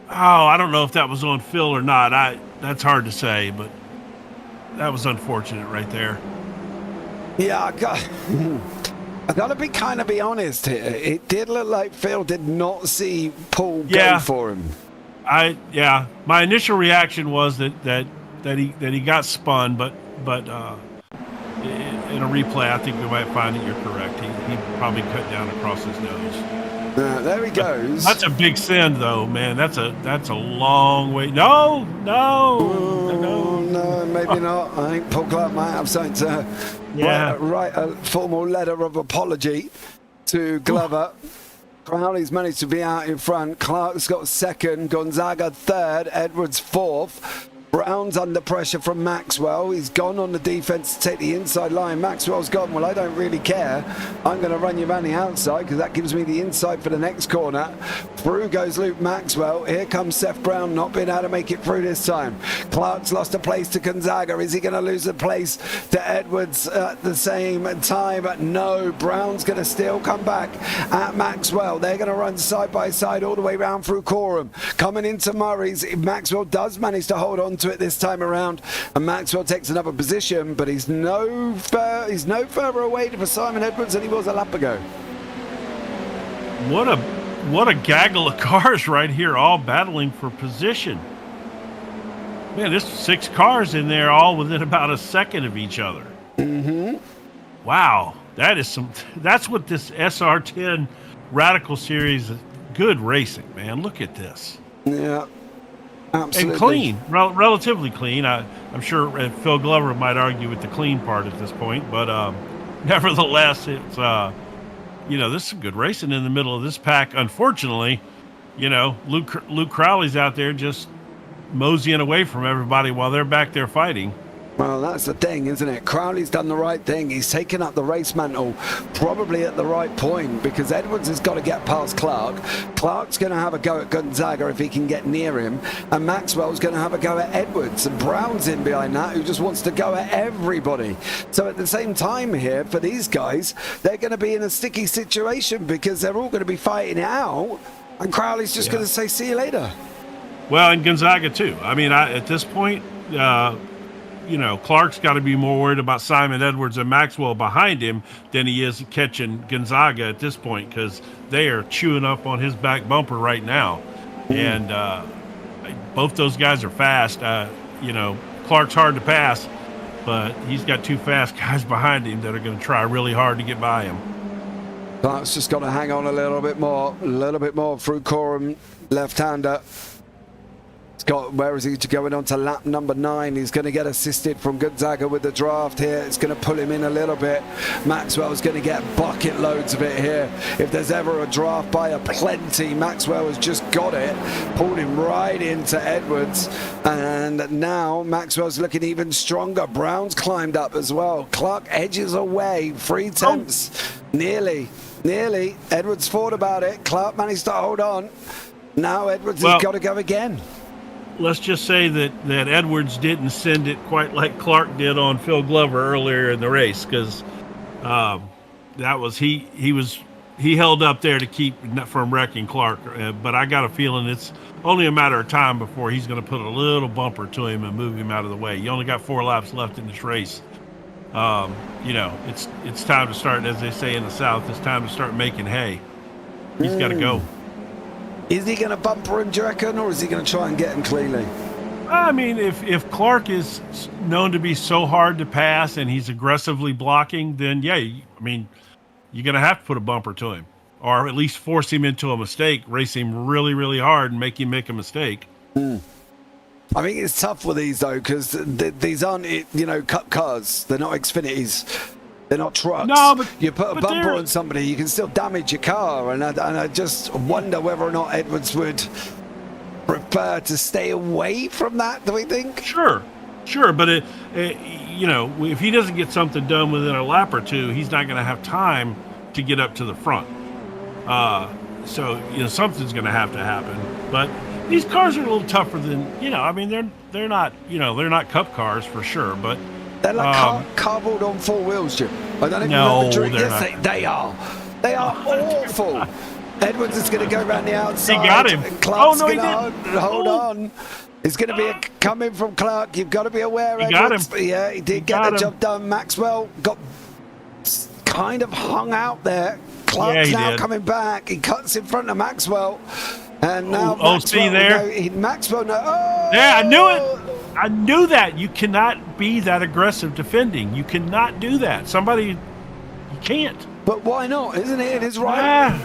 Oh, I don't know if that was on Phil or not. That's hard to say, but that was unfortunate right there. Yeah, I gotta be honest here. It did look like Phil did not see Paul go for him. My initial reaction was that he got spun, but in a replay, I think we might find that you're correct. He probably cut down across his nose. There he goes. That's a big sin, though, man. That's a long way. No. No, maybe not. I think Paul Clark might have something to write a formal letter of apology to Glover. Crowley's managed to be out in front. Clark's got second. Gonzaga third. Edwards fourth. Brown's under pressure from Maxwell. He's gone on the defense to take the inside line. Maxwell's gone, well, I don't really care. I'm going to run you around the outside because that gives me the inside for the next corner. Through goes Luke Maxwell. Here comes Seth Brown, not being able to make it through this time. Clark's lost a place to Gonzaga. Is he going to lose the place to Edwards at the same time? No, Brown's going to still come back at Maxwell. They're going to run side by side all the way round through Coram. Coming into Murray's, Maxwell does manage to hold on to it this time around, and Maxwell takes another position, but he's no further away for Simon Edwards than he was a lap ago. What a gaggle of cars right here, all battling for position. Man, there's 6 cars in there, all within about a second of each other. Wow, that's what this SR10 Radical Series is. Good racing, man. Look at this. Yeah. Absolutely. And clean, relatively clean. I'm sure Phil Glover might argue with the clean part at this point, but nevertheless, it's this is some good racing in the middle of this pack. Unfortunately, Luke Crowley's out there just moseying away from everybody while they're back there fighting. Well, that's the thing, isn't it? Crowley's done the right thing. He's taken up the race mantle probably at the right point because Edwards has got to get past Clark. Clark's going to have a go at Gonzaga if he can get near him. And Maxwell's going to have a go at Edwards. And Brown's in behind that who just wants to go at everybody. So at the same time here, for these guys, they're going to be in a sticky situation because they're all going to be fighting it out. And Crowley's just going to say, see you later. Well, and Gonzaga too. I mean, at this point, Clark's got to be more worried about Simon Edwards and Maxwell behind him than he is catching Gonzaga at this point because they are chewing up on his back bumper right now. And both those guys are fast. Clark's hard to pass, but he's got 2 fast guys behind him that are going to try really hard to get by him. Clark's just got to hang on a little bit more through Coram, left-hander. Where is he going on to lap number 9? He's going to get assisted from Gonzaga with the draft here. It's going to pull him in a little bit. Maxwell's going to get bucket loads of it here. If there's ever a draft by a plenty, Maxwell has just got it. Pulled him right into Edwards. And now Maxwell's looking even stronger. Brown's climbed up as well. Clark edges away. 3 tenths. Nearly. Edwards thought about it. Clark managed to hold on. Now Edwards has got to go again. Let's just say that Edwards didn't send it quite like Clark did on Phil Glover earlier in the race because he held up there to keep from wrecking Clark. But I got a feeling it's only a matter of time before he's going to put a little bumper to him and move him out of the way. You only got 4 laps left in this race. It's time to start, as they say in the South, it's time to start making hay. He's got to go. Is he going to bumper him, do you reckon, or is he going to try and get him cleanly? I mean, if Clark is known to be so hard to pass and he's aggressively blocking, then, you're going to have to put a bumper to him or at least force him into a mistake, race him really, really hard and make him make a mistake. I think it's tough with these, though, because these aren't, cup cars. They're not Xfinities. They're not trucks. No, but you put a bumper on somebody, you can still damage your car. And I just wonder whether or not Edwards would prefer to stay away from that, do we think? Sure. But, if he doesn't get something done within a lap or 2, he's not going to have time to get up to the front. So something's going to have to happen. But these cars are a little tougher than, they're not cup cars for sure, but they're like cardboard on 4 wheels, Jim. I don't know if you remember yes, they are. They are awful. Edwards is going to go around the outside. He got him. Clark's going to hold on. It's going to be a coming from Clark. You've got to be aware. He Edwards. got him. Yeah, he did get the job done. Maxwell got kind of hung out there. Clark's now coming back. He cuts in front of Maxwell. And now Maxwell, see there? Maxwell, yeah, I knew it. I knew that. You cannot be that aggressive defending. You cannot do that. You can't. But why not? Isn't it? It is right.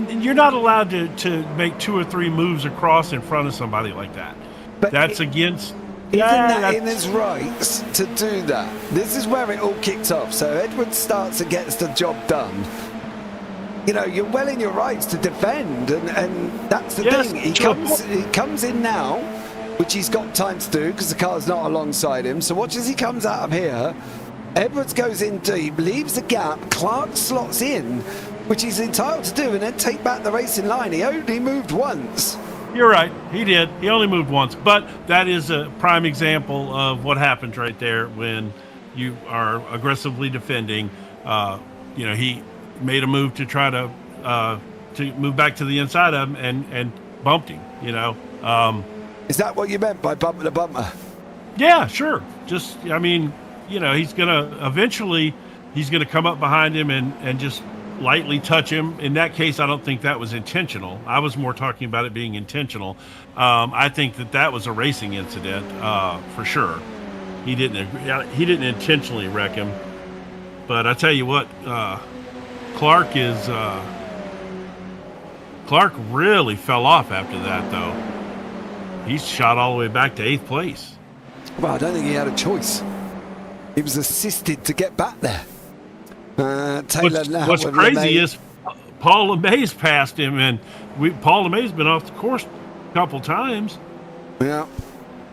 You're not allowed to make 2 or 3 moves across in front of somebody like that. But that's against Isn't that that's- in his rights to do that? This is where it all kicks off. So Edwards starts and gets the job done. You know, you're well in your rights to defend, and that's the Yes, thing. He sure. comes in now, which he's got time to do because the car's not alongside him. So watch as he comes out of here. Edwards goes in deep, leaves the gap. Clark slots in, which he's entitled to do, and then take back the racing line. He only moved once. You're right. He did. He only moved once, but that is a prime example of what happens right there when you are aggressively defending. You know, he made a move to try to move back to the inside of him and bumped him. You know. Is that what you meant by bumper to bumper? Yeah, sure. Just, I mean, you know, he's gonna come up behind him and just lightly touch him. In that case, I don't think that was intentional. I was more talking about it being intentional. I think that was a racing incident for sure. He didn't intentionally wreck him. But I tell you what, Clark really fell off after that, though. He's shot all the way back to 8th place. Well, I don't think he had a choice. He was assisted to get back there. Taylor What's crazy is Paul LeMay's passed him, and Paul LeMay's been off the course a couple times. Yeah,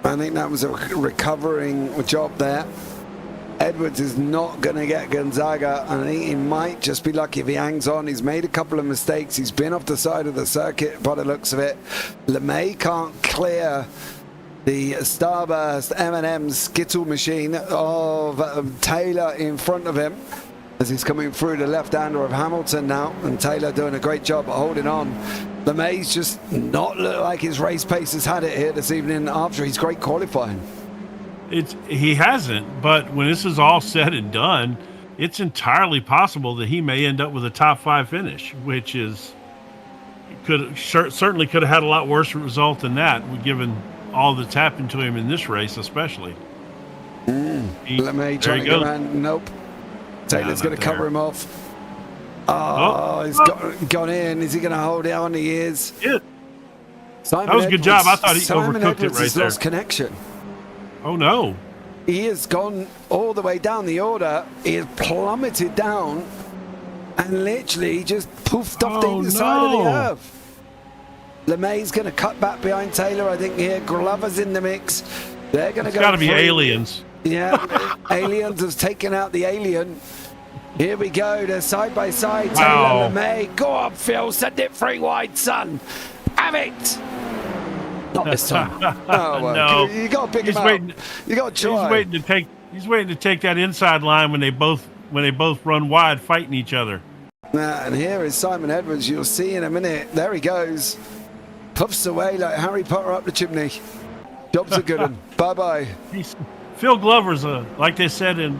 I think that was a recovering job there. Edwards is not going to get Gonzaga. I think he might just be lucky if he hangs on. He's made a couple of mistakes. He's been off the side of the circuit by the looks of it. LeMay can't clear the Starburst M&M Skittle machine of Taylor in front of him as he's coming through the left-hander of Hamilton now, and Taylor doing a great job at holding on. LeMay's just not look like his race pace has had it here this evening after his great qualifying. He hasn't, but when this is all said and done, it's entirely possible that he may end up with a top 5 finish, which is certainly could have had a lot worse result than that, given all that's happened to him in this race, especially. LeMay trying to go around. Nope. Taylor's going to cover him off. He's gone in. Is he going to hold it on? He is. Yeah. Simon That was a good job. I thought he Simon overcooked Edwards it right has there. lost connection. Oh, no. He has gone all the way down the order. He has plummeted down and literally just poofed off the side of the earth. LeMay's going to cut back behind Taylor, I think, here. Glover's in the mix. They're going to go. It's got to be aliens. Yeah, Aliens has taken out the alien. Here we go. They're side by side. Wow. Taylor, LeMay. Go on, Phil. Send it free wide, son. Have it. Not this time. Oh, well. No. You got to pick him waiting, up. You got to try. He's waiting to take that inside line when they both run wide, fighting each other. And here is Simon Edwards. You'll see in a minute. There he goes. Puffs away like Harry Potter up the chimney. Job's a good one. Bye-bye. Phil Glover's like they said in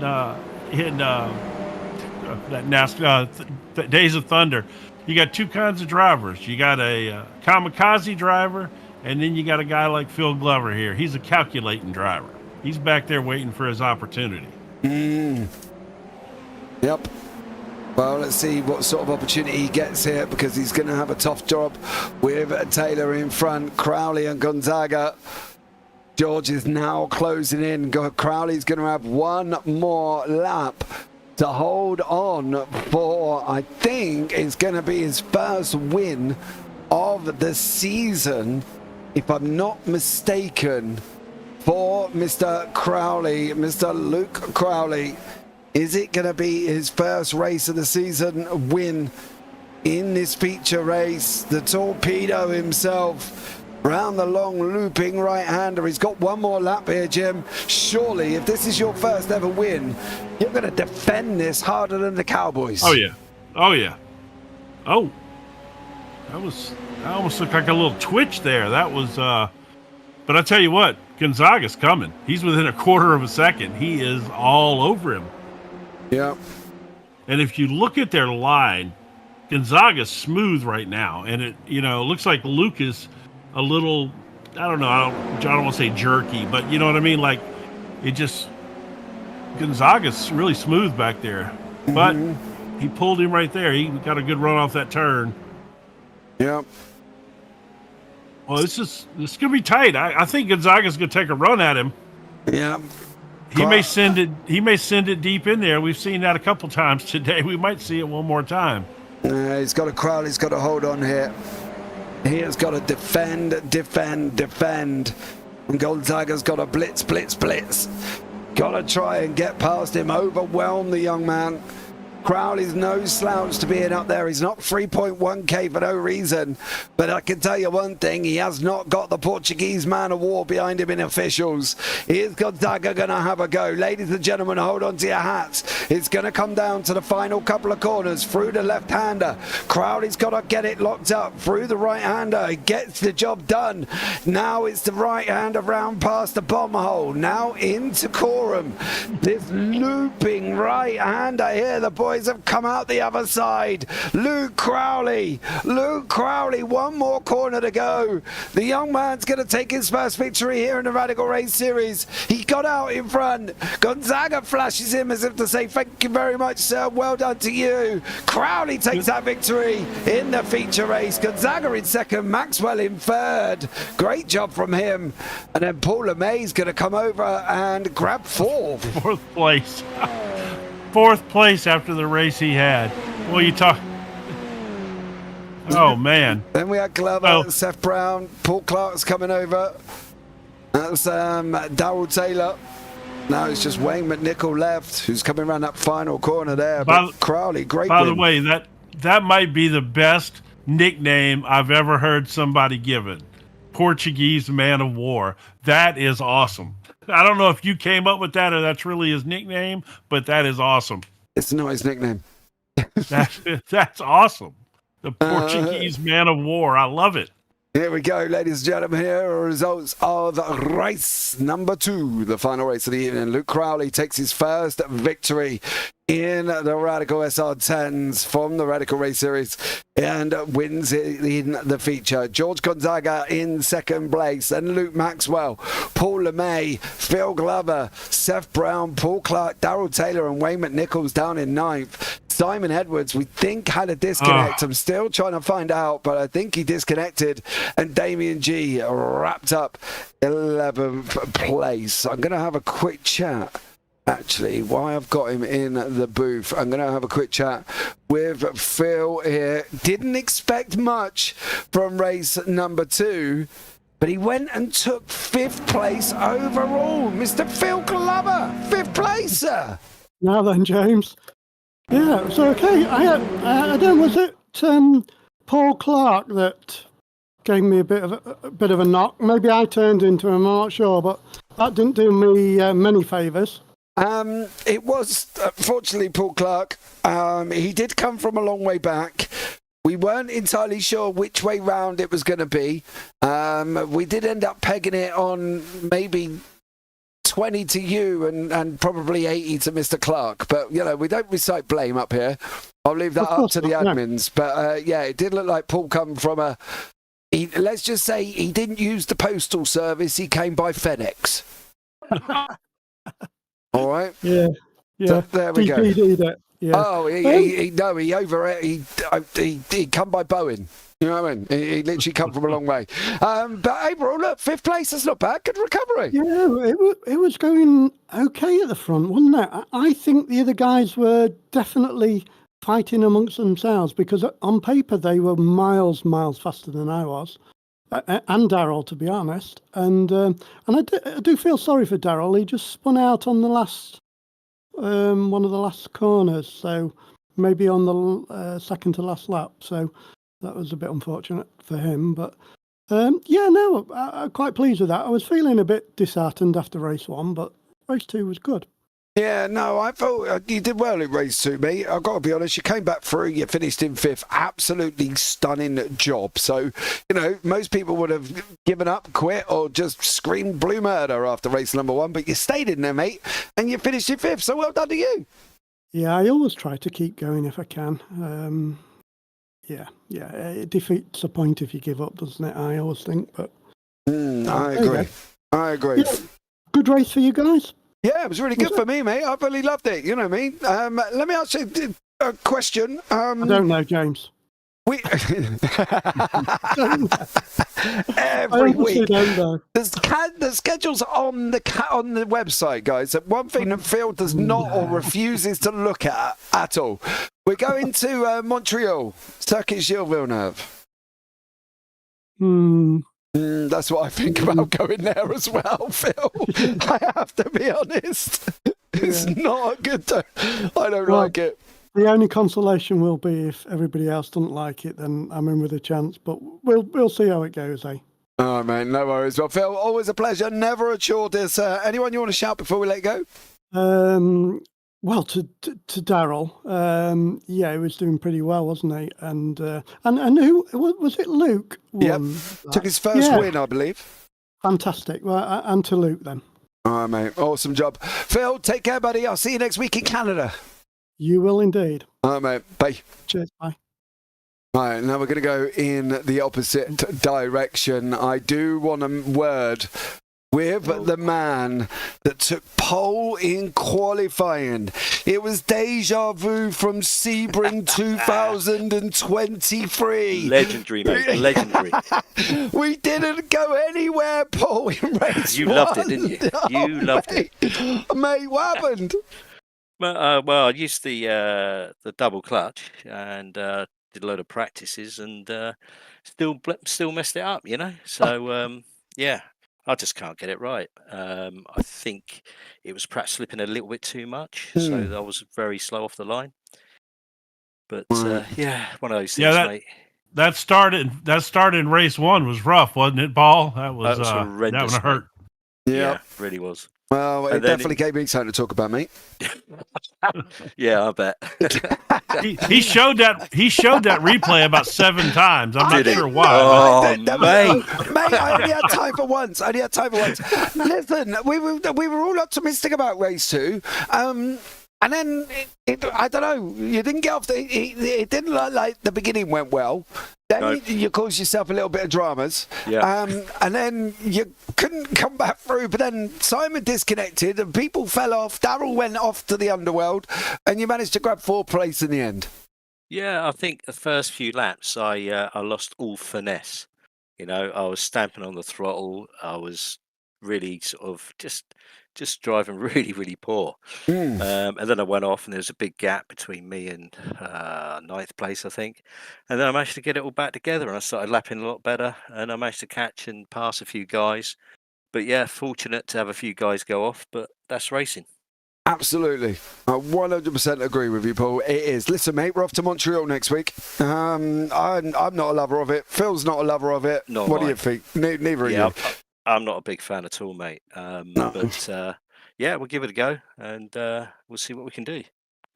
Days of Thunder. You got two kinds of drivers. You got a kamikaze driver, and then you got a guy like Phil Glover here. He's a calculating driver. He's back there waiting for his opportunity. Yep. Well, let's see what sort of opportunity he gets here, because he's going to have a tough job with Taylor in front, Crowley and Gonzaga. George is now closing in. Crowley's going to have one more lap to hold on for, I think it's going to be his first win of the season, if I'm not mistaken, for Mr. Crowley, Mr. Luke Crowley. Is it going to be his first race of the season win in this feature race? The torpedo himself, round the long looping right-hander. He's got one more lap here, Jim. Surely, if this is your first ever win, you're going to defend this harder than the Cowboys. Oh, yeah. Oh, yeah. Oh. That almost looked like a little twitch there. That was, but I tell you what, Gonzaga's coming. He's within a quarter of a second. He is all over him. Yeah. And if you look at their line, Gonzaga's smooth right now. And it looks like Luke is a little, I don't want to say jerky, but you know what I mean? Like, Gonzaga's really smooth back there. But he pulled him right there. He got a good run off that turn. Yeah. Well, this is going to be tight. I think Gonzaga's going to take a run at him. Yeah. He may send it. He may send it deep in there. We've seen that a couple times today. We might see it one more time. He's got to Crowley. He's got to hold on here. He has got to defend. And Gonzaga's got to blitz. Got to try and get past him. Overwhelm the young man. Crowley's no slouch to being up there. He's not 3.1k for no reason. But I can tell you one thing, he has not got the Portuguese man of war behind him in officials. Is Gonzaga going to have a go? Ladies and gentlemen, hold on to your hats. It's going to come down to the final couple of corners through the left-hander. Crowley's got to get it locked up through the right-hander. He gets the job done. Now it's the right-hander round past the bomb hole. Now into Coram. This looping right-hander here. The boys have come out the other side. Luke Crowley, one more corner to go. The young man's going to take his first victory here in the Radical Race Series. He got out in front. Gonzaga flashes him as if to say, thank you very much, sir. Well done to you. Crowley takes that victory in the feature race. Gonzaga in second, Maxwell in third. Great job from him. And then Paul LeMay's going to come over and grab fourth. Fourth place. Fourth place after the race he had. Well, you talk. Oh man. Then we had Glover, Seth Brown, Paul Clark's coming over. That's Darrell Taylor. Now it's just Wayne McNichol left, who's coming around that final corner there. But Crowley, great By win. the way, that might be the best nickname I've ever heard somebody given. Portuguese man of war. That is awesome. I don't know if you came up with that or that's really his nickname, but that is awesome. It's not his nickname. That's awesome. The Portuguese man of war. I love it. Here we go, ladies and gentlemen. Here are results of race number 2, the final race of the evening. Luke Crowley takes his first victory in the Radical SR10s from the Radical Race Series and wins it in the feature. George Gonzaga in second place, and Luke Maxwell, Paul LeMay, Phil Glover, Seth Brown, Paul Clark, Darrell Taylor, and Wayne McNichols down in ninth. Simon Edwards, we think, had a disconnect. I'm still trying to find out, but I think he disconnected. And Damien G wrapped up 11th place. I'm going to have a quick chat. Actually, why I've got him in the booth, I'm going to have a quick chat with Phil here. Didn't expect much from race number 2, but he went and took 5th place overall. Mr. Phil Glover, 5th place, sir. Now then, James. Yeah, it was okay. I don't. Was it Paul Clark that gave me a bit of a knock? Maybe I turned into him. I'm not sure, but that didn't do me many favours. It was, fortunately, Paul Clark. He did come from a long way back. We weren't entirely sure which way round it was going to be. We did end up pegging it on maybe 20 to you and probably 80 to Mr. Clark. But, you know, we don't recite blame up here. I'll leave that up to the admins. But, yeah, it did look like Paul come from let's just say he didn't use the postal service. He came by FedEx. All right. Yeah. So there we go. That. Yeah. Oh, he come by Boeing. You know what I mean? He literally come from a long way. But overall, look, 5th place is not bad. Good recovery. Yeah, it was going okay at the front, wasn't it? I think the other guys were definitely fighting amongst themselves because on paper they were miles faster than I was. And Darrell, to be honest, and I do feel sorry for Darrell. He just spun out on the last one of the last corners, so maybe on the second to last lap. So that was a bit unfortunate for him. But I'm quite pleased with that. I was feeling a bit disheartened after race 1, but race 2 was good. Yeah, no, I thought you did well in race 2, mate. I've got to be honest, you came back through, you finished in 5th. Absolutely stunning job. So, you know, most people would have given up, quit, or just screamed blue murder after race number 1, but you stayed in there, mate, and you finished in 5th. So well done to you. Yeah, I always try to keep going if I can. It defeats the point if you give up, doesn't it? I always think, but... I agree. Yeah, good race for you guys. Yeah, it was really good for me, mate. I really loved it. You know what I mean? Let me ask you a question. I don't know, James. We I every honestly week. don't know. The schedule's on the website, guys. One thing that Phil does not or refuses to look at all. We're going to Montreal, Circuit Gilles Villeneuve. That's what I think about going there as well, Phil. I have to be honest. It's not a good time. I don't like it. The only consolation will be if everybody else doesn't like it, then I'm in with a chance. But we'll see how it goes, eh? Oh, man, no worries. Well, Phil, always a pleasure. Never a chore, dear sir. Anyone you want to shout before we let go? Well, to Daryl, yeah, he was doing pretty well, wasn't he? And who was it? Luke won. Yep. Took his first win, I believe. Fantastic. Well, and to Luke then. All right, mate. Awesome job. Phil, take care, buddy. I'll see you next week in Canada. You will indeed. All right, mate. Bye. Cheers. Bye. All right, now we're going to go in the opposite direction. I do want a word with the man that took pole in qualifying. It was deja vu from Sebring 2023. Legendary, mate. Legendary. We didn't go anywhere, Paul, in race You one. loved it, didn't you? You loved it. Mate, what happened? Well, I used the double clutch and did a load of practices and still messed it up, you know. So yeah, I just can't get it right. I think it was perhaps slipping a little bit too much, so I was very slow off the line. But yeah, one of those things, mate. That start in race one was rough, wasn't it, Paul? That was horrendous. That one hurt. Yeah, really was. Well, it definitely gave me something to talk about, mate. Yeah, I bet. he showed that replay about 7 times. I'm not sure why. Oh, mate, I only had time for once. Listen, we were all optimistic about race 2. And then, I don't know, you didn't get off it didn't look like the beginning went well. Then you caused yourself a little bit of dramas. Yeah. And then you couldn't come back through, but then Simon disconnected and people fell off. Daryl went off to the underworld and you managed to grab 4th place in the end. Yeah, I think the first few laps I lost all finesse. You know, I was stamping on the throttle. I was really sort of just driving really, really poor. And then I went off and there was a big gap between me and 9th place, I think. And then I managed to get it all back together and I started lapping a lot better and I managed to catch and pass a few guys. But yeah, fortunate to have a few guys go off, but that's racing. Absolutely. I 100% agree with you, Paul. It is. Listen, mate, we're off to Montreal next week. I'm not a lover of it. Phil's not a lover of it. What do you think? Neither are you. I'm not a big fan at all, mate. But yeah, we'll give it a go and we'll see what we can do.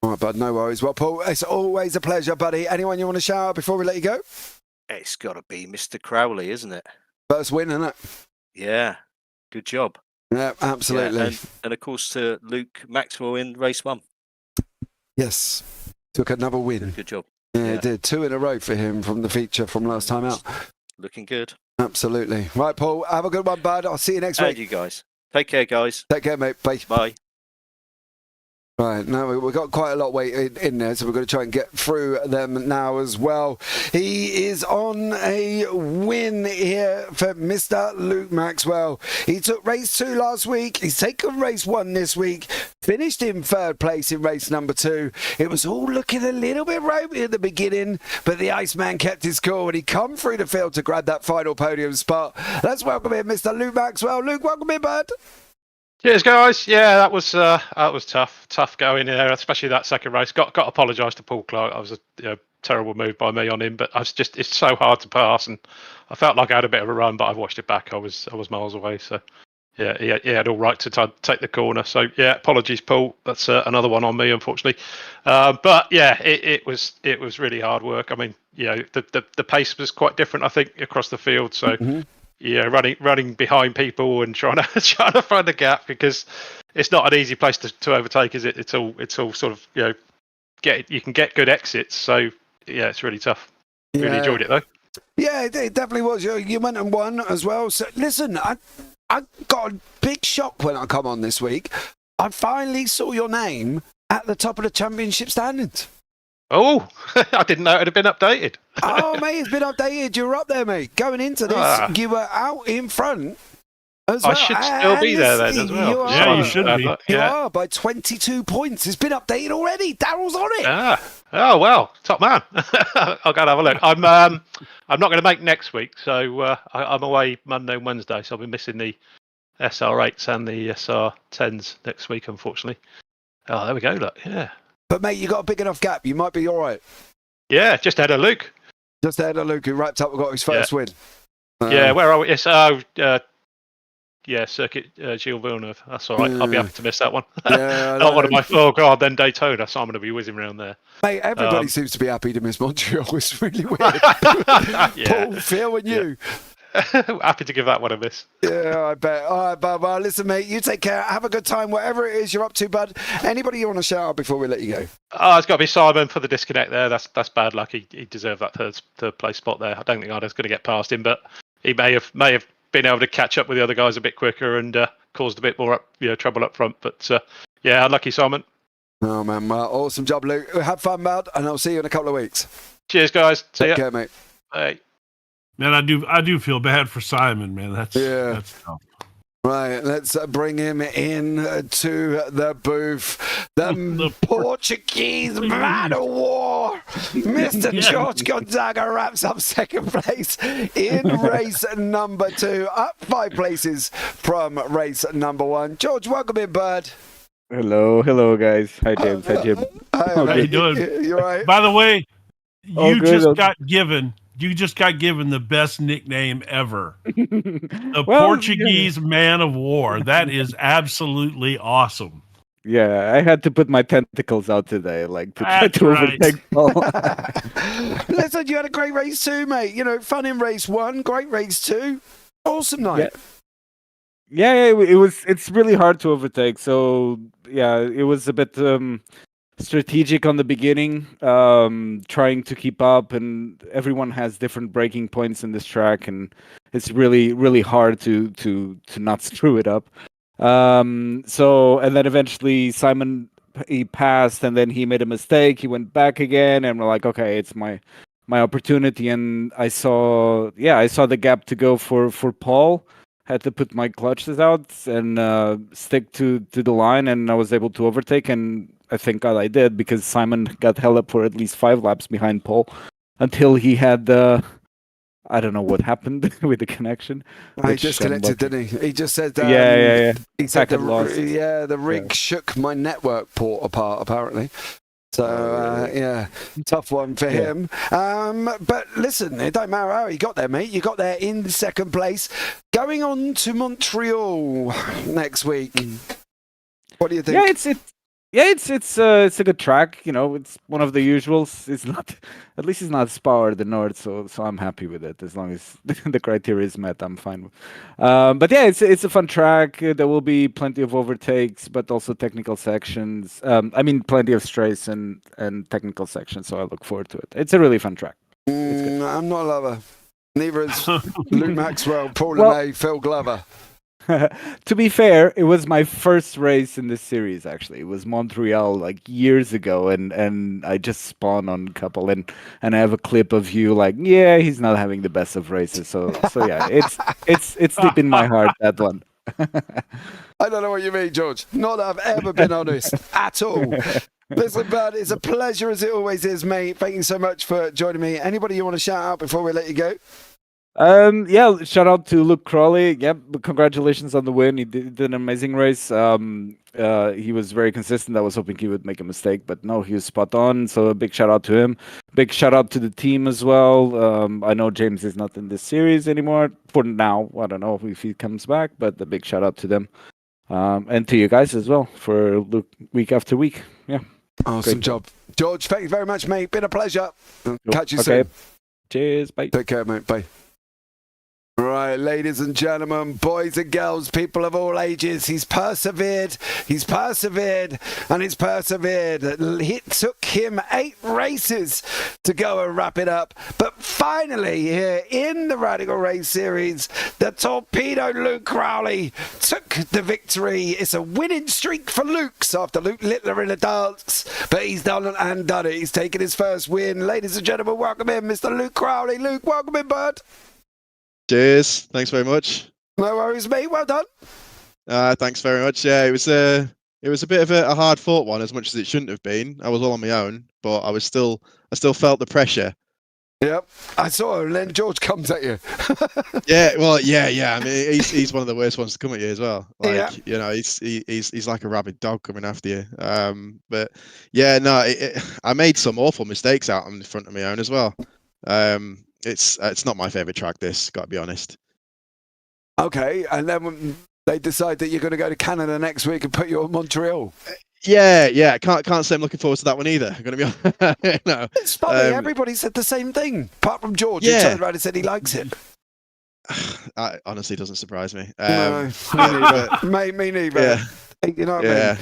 All right, bud, no worries. Well, Paul, it's always a pleasure, buddy. Anyone you want to shout out before we let you go? It's got to be Mr. Crowley, isn't it? First win, isn't it? Yeah, good job. Yeah, absolutely. Yeah, and of course to Luke Maxwell in race 1. Yes, took another win. Good job. Yeah, it did. 2 in a row for him from the feature from last time out. Looking good. Absolutely. Right, Paul, have a good one, bud. I'll see you next week. And you guys. Take care, guys. Take care, mate. Bye. Bye. Right, now we've got quite a lot waiting in there, so we're going to try and get through them now as well. He is on a win here for Mr. Luke Maxwell. He took race 2 last week. He's taken race 1 this week. Finished in 3rd place in race number 2. It was all looking a little bit ropey at the beginning, but the Iceman kept his cool and he come through the field to grab that final podium spot. Let's welcome in Mr. Luke Maxwell. Luke, welcome in, bud. Cheers, guys. Yeah, that was tough going there, especially that second race. Got to apologise to Paul Clark. I was a terrible move by me on him, but it's so hard to pass, and I felt like I had a bit of a run, but I watched it back. I was miles away, so yeah, he had all right to take the corner. So yeah, apologies, Paul. That's another one on me, unfortunately. But yeah, it was really hard work. I mean, the pace was quite different, I think, across the field. So. Mm-hmm. Yeah, running behind people and trying to find a gap because it's not an easy place to overtake, is it? It's all sort of you can get good exits, so yeah, it's really tough. Really enjoyed it though. Yeah, it definitely was. You went and won as well. So listen, I got a big shock when I come on this week. I finally saw your name at the top of the championship standings. Oh, I didn't know it had been updated. Oh, mate, it's been updated. You were up there, mate. Going into this, you were out in front as well. I should still be there then as well. Yeah, you should be. You are by 22 points. It's been updated already. Daryl's on it. Oh well, top man. I'll go and have a look. I'm not going to make next week, so I'm away Monday and Wednesday, so I'll be missing the SR8s and the SR10s next week, unfortunately. Oh, there we go. Look, yeah. But mate, you got a big enough gap. You might be all right. Yeah, just ahead of Luke. Just ahead of Luke, who wrapped up and got his first win. Yeah, where are we? It's Circuit Gilles Villeneuve. That's all right. I'll be happy to miss that one. Yeah, not one of my. Oh god, then Daytona. So I'm going to be whizzing around there. Mate, everybody seems to be happy to miss Montreal. It's really weird. Paul, Phil, and you. Happy to give that one a miss. Yeah, I bet. All right, bud. Well, listen, mate, you take care. Have a good time, whatever it is you're up to, bud. Anybody you want to shout out before we let you go? Oh, it's got to be Simon for the disconnect there. That's bad luck. He deserved that third place spot there. I don't think I was going to get past him, but he may have been able to catch up with the other guys a bit quicker and caused a bit more trouble up front. But yeah, unlucky Simon. Oh man, well, awesome job, Luke. Have fun, bud, and I'll see you in a couple of weeks. Cheers, guys. Take care, mate. Bye. Man, I do feel bad for Simon, man. That's tough. Right, let's bring him in to the booth. The Portuguese man of war, Mr. George Gonzaga, wraps up second place in race number 2, up 5 places from race number 1. George, welcome in, bud. Hello, guys. Hi, James. Hi, Jim. How you doing? You're right. By the way, you just got given the best nickname ever. The Portuguese man of war. That is absolutely awesome. Yeah, I had to put my tentacles out today, like to try to overtake Paul. Listen, you had a great race too, mate. You know, fun in race 1, great race 2. Awesome night. Yeah, it's really hard to overtake. So yeah, it was a bit strategic on the beginning, trying to keep up, and everyone has different braking points in this track, and it's really hard to not screw it up. So, and then eventually Simon, he passed, and then he made a mistake. He went back again, and we're like, okay, it's my opportunity. And I saw the gap to go for Paul. Had to put my clutches out and stick to the line, and I was able to overtake, and I think I did, because Simon got held up for at least 5 laps behind Paul until he had I don't know what happened with the connection. He disconnected, didn't he? He just said, yeah. He said the rig shook my network port apart, apparently. So, tough one for him. But listen, it don't matter how he got there, mate. You got there in second place. Going on to Montreal next week. What do you think? It's a good track. You know, it's one of the usuals. It's not, at least it's not Spa or the North, so I'm happy with it. As long as the criteria is met, I'm fine with. But yeah, it's a fun track. There will be plenty of overtakes, but also technical sections. I mean, plenty of straights and technical sections. So I look forward to it. It's a really fun track. I'm not a lover. Neither is Luke Maxwell, Paul LeMay, Phil Glover. To be fair, it was my first race in this series, actually. It was Montreal like years ago, and I just spawned on a couple, and I have a clip of you like, yeah, he's not having the best of races. So yeah, it's deep in my heart, that one. I don't know what you mean, George. Not that I've ever been honest at all. Listen, bud, it's a pleasure as it always is, mate. Thank you so much for joining me. Anybody you want to shout out before we let you go? Shout out to Luke Crawley. Congratulations on the win. He did an amazing race. He was very consistent. I was hoping he would make a mistake, but no, he was spot on. So a big shout out to him. Big shout out to the team as well. I know James is not in this series anymore for now. I don't know if he comes back, but a big shout out to them. And to you guys as well for week after week. Yeah. Awesome job. George, thank you very much, mate. Been a pleasure. Catch you soon. Cheers. Bye. Take care, mate. Bye. right, ladies and gentlemen, boys and girls, people of all ages, he's persevered, and he's persevered. It took him 8 races to go and wrap it up. But finally, here in the Radical Race Series, the Torpedo Luke Crowley took the victory. It's a winning streak for Luke's after Luke Littler in a dance, but he's done and done it. He's taken his first win. Ladies and gentlemen, welcome in Mr. Luke Crowley. Luke, welcome in, bud. Cheers. Thanks very much. No worries, mate. Well done. Thanks very much. Yeah, it was a bit of a hard fought one, as much as it shouldn't have been. I was all on my own, but I still felt the pressure. Yep, I saw him, and then George comes at you. Yeah, well, yeah. I mean, he's one of the worst ones to come at you as well. Like, Yeah. you know, he's like a rabid dog coming after you. But yeah, no, I made some awful mistakes out in front of my own as well. It's not my favourite track, this, got to be honest. Okay, and then when they decide that you're going to go to Canada next week and put you on Montreal. Yeah. Can't say I'm looking forward to that one either. I'm going to be no. It's funny, everybody said the same thing, apart from George, who turned around and said he likes it. That honestly doesn't surprise me. No, me neither. Me neither. Yeah. You know what I mean?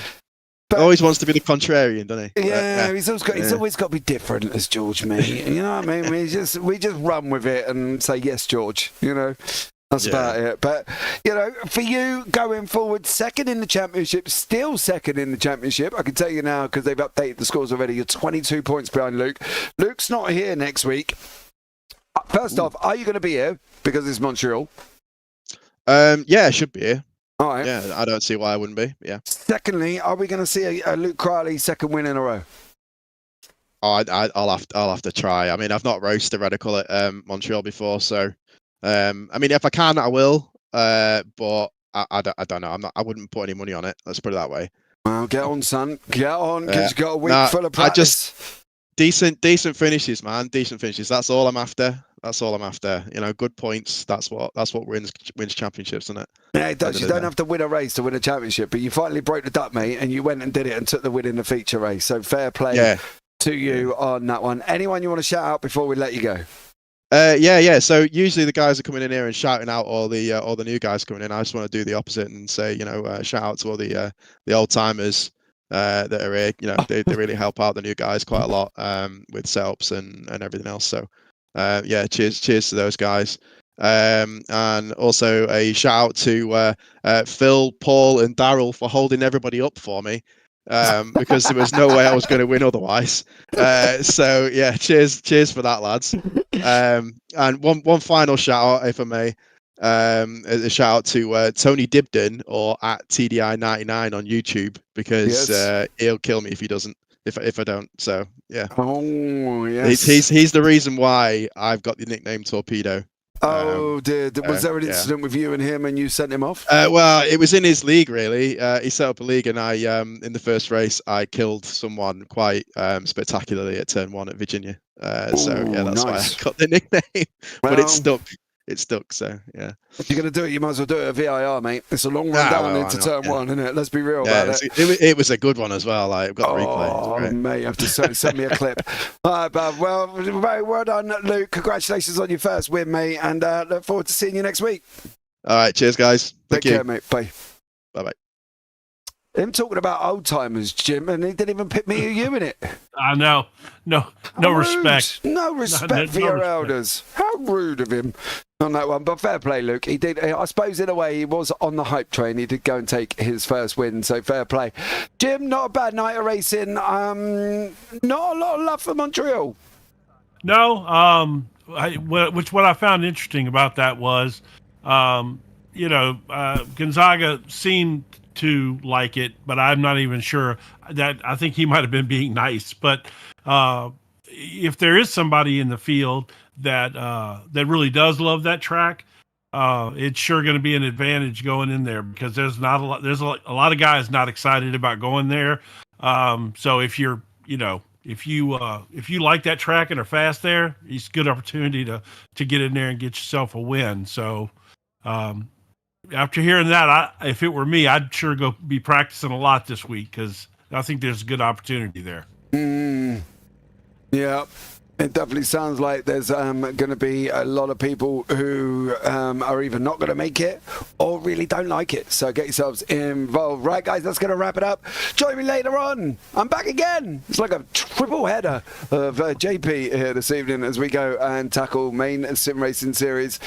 But always wants to be the contrarian, doesn't he? Yeah, he's always got to be different as George, mate. You know what I mean? We just run with it and say yes, George. You know, that's about it. But you know, for you going forward, second in the championship, still second in the championship. I can tell you now because they've updated the scores already. You're 22 points behind Luke. Luke's not here next week. First off, are you going to be here because it's Montreal? Yeah, I should be here. All right. Yeah, I don't see why I wouldn't be. Yeah. Secondly, are we going to see a Luke Crowley second win in a row? Oh, I'll have to try. I mean, I've not raced a Radical at Montreal before, so I mean, if I can, I will. But I don't know. I wouldn't put any money on it. Let's put it that way. Well, get on, son. Get on, because you've got a week full of practice. Decent finishes, man. Decent finishes. That's all I'm after. You know, good points. That's what wins championships, isn't it? Yeah, it does. You don't have to win a race to win a championship, but you finally broke the duck, mate, and you went and did it and took the win in the feature race. So fair play to you on that one. Anyone you want to shout out before we let you go? Yeah. So usually the guys are coming in here and shouting out all the new guys coming in. I just want to do the opposite and say, you know, shout out to all the old timers that are here. You know, they really help out the new guys quite a lot with setups and everything else. So cheers to those guys. And also a shout out to Phil, Paul, and Daryl for holding everybody up for me. Because there was no way I was going to win otherwise. So yeah, cheers for that, lads. And one final shout out, if I may, a shout out to Tony Dibden or at TDI99 on YouTube, because he'll kill me if he doesn't. If I don't, so yeah. Oh yes. He's the reason why I've got the nickname Torpedo. Oh dear! Was there an incident with you and him, and you sent him off? Well, it was in his league, really. He set up a league, and I, in the first race, I killed someone quite spectacularly at turn 1 at Virginia. So yeah, that's why I got the nickname. But it stuck. It stuck. So yeah. If you're gonna do it, you might as well do it at VIR, mate. It's a long run down into turn 1, isn't it? Let's be real about it. It was a good one as well. I've got the replay. Oh, mate, you have to send me a clip. All right, bud. Well, very well done, Luke. Congratulations on your first win, mate, and look forward to seeing you next week. All right, cheers, guys. Take care, mate. Bye. Bye. Him talking about old timers, Jim, and he didn't even pick me or you in it. I know. No respect. No respect for your elders. How rude of him on that one. But fair play, Luke. He did. I suppose in a way he was on the hype train. He did go and take his first win. So fair play, Jim. Not a bad night of racing. Not a lot of love for Montreal. No. What I found interesting about that was, Gonzaga seemed to like it, but I'm not even sure that. I think he might have been being nice, but if there is somebody in the field that really does love that track, it's sure going to be an advantage going in there, because there's a lot of guys not excited about going there. So if you're, if you like that track and are fast there, it's a good opportunity to get in there and get yourself a win. So after hearing that, if it were me, I'd sure go be practicing a lot this week, because I think there's a good opportunity there. Yeah. It definitely sounds like there's going to be a lot of people who are either not going to make it or really don't like it. So get yourselves involved. Right, guys, that's going to wrap it up. Join me later on. I'm back again. It's like a triple header of JP here this evening as we go and tackle main sim racing series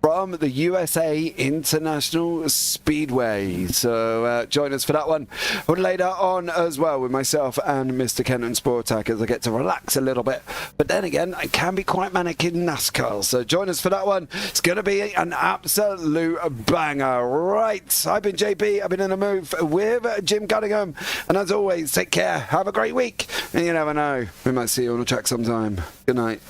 from the USA International Speedway. So join us for that one later on as well with myself and Mr. Kenton Sportak as I get to relax a little bit. But then again, I can be quite manic in NASCAR. So join us for that one. It's going to be an absolute banger. Right, I've been JP. I've been in a move with Jim Cunningham. And as always, take care. Have a great week. And you never know, we might see you on the track sometime. Good night.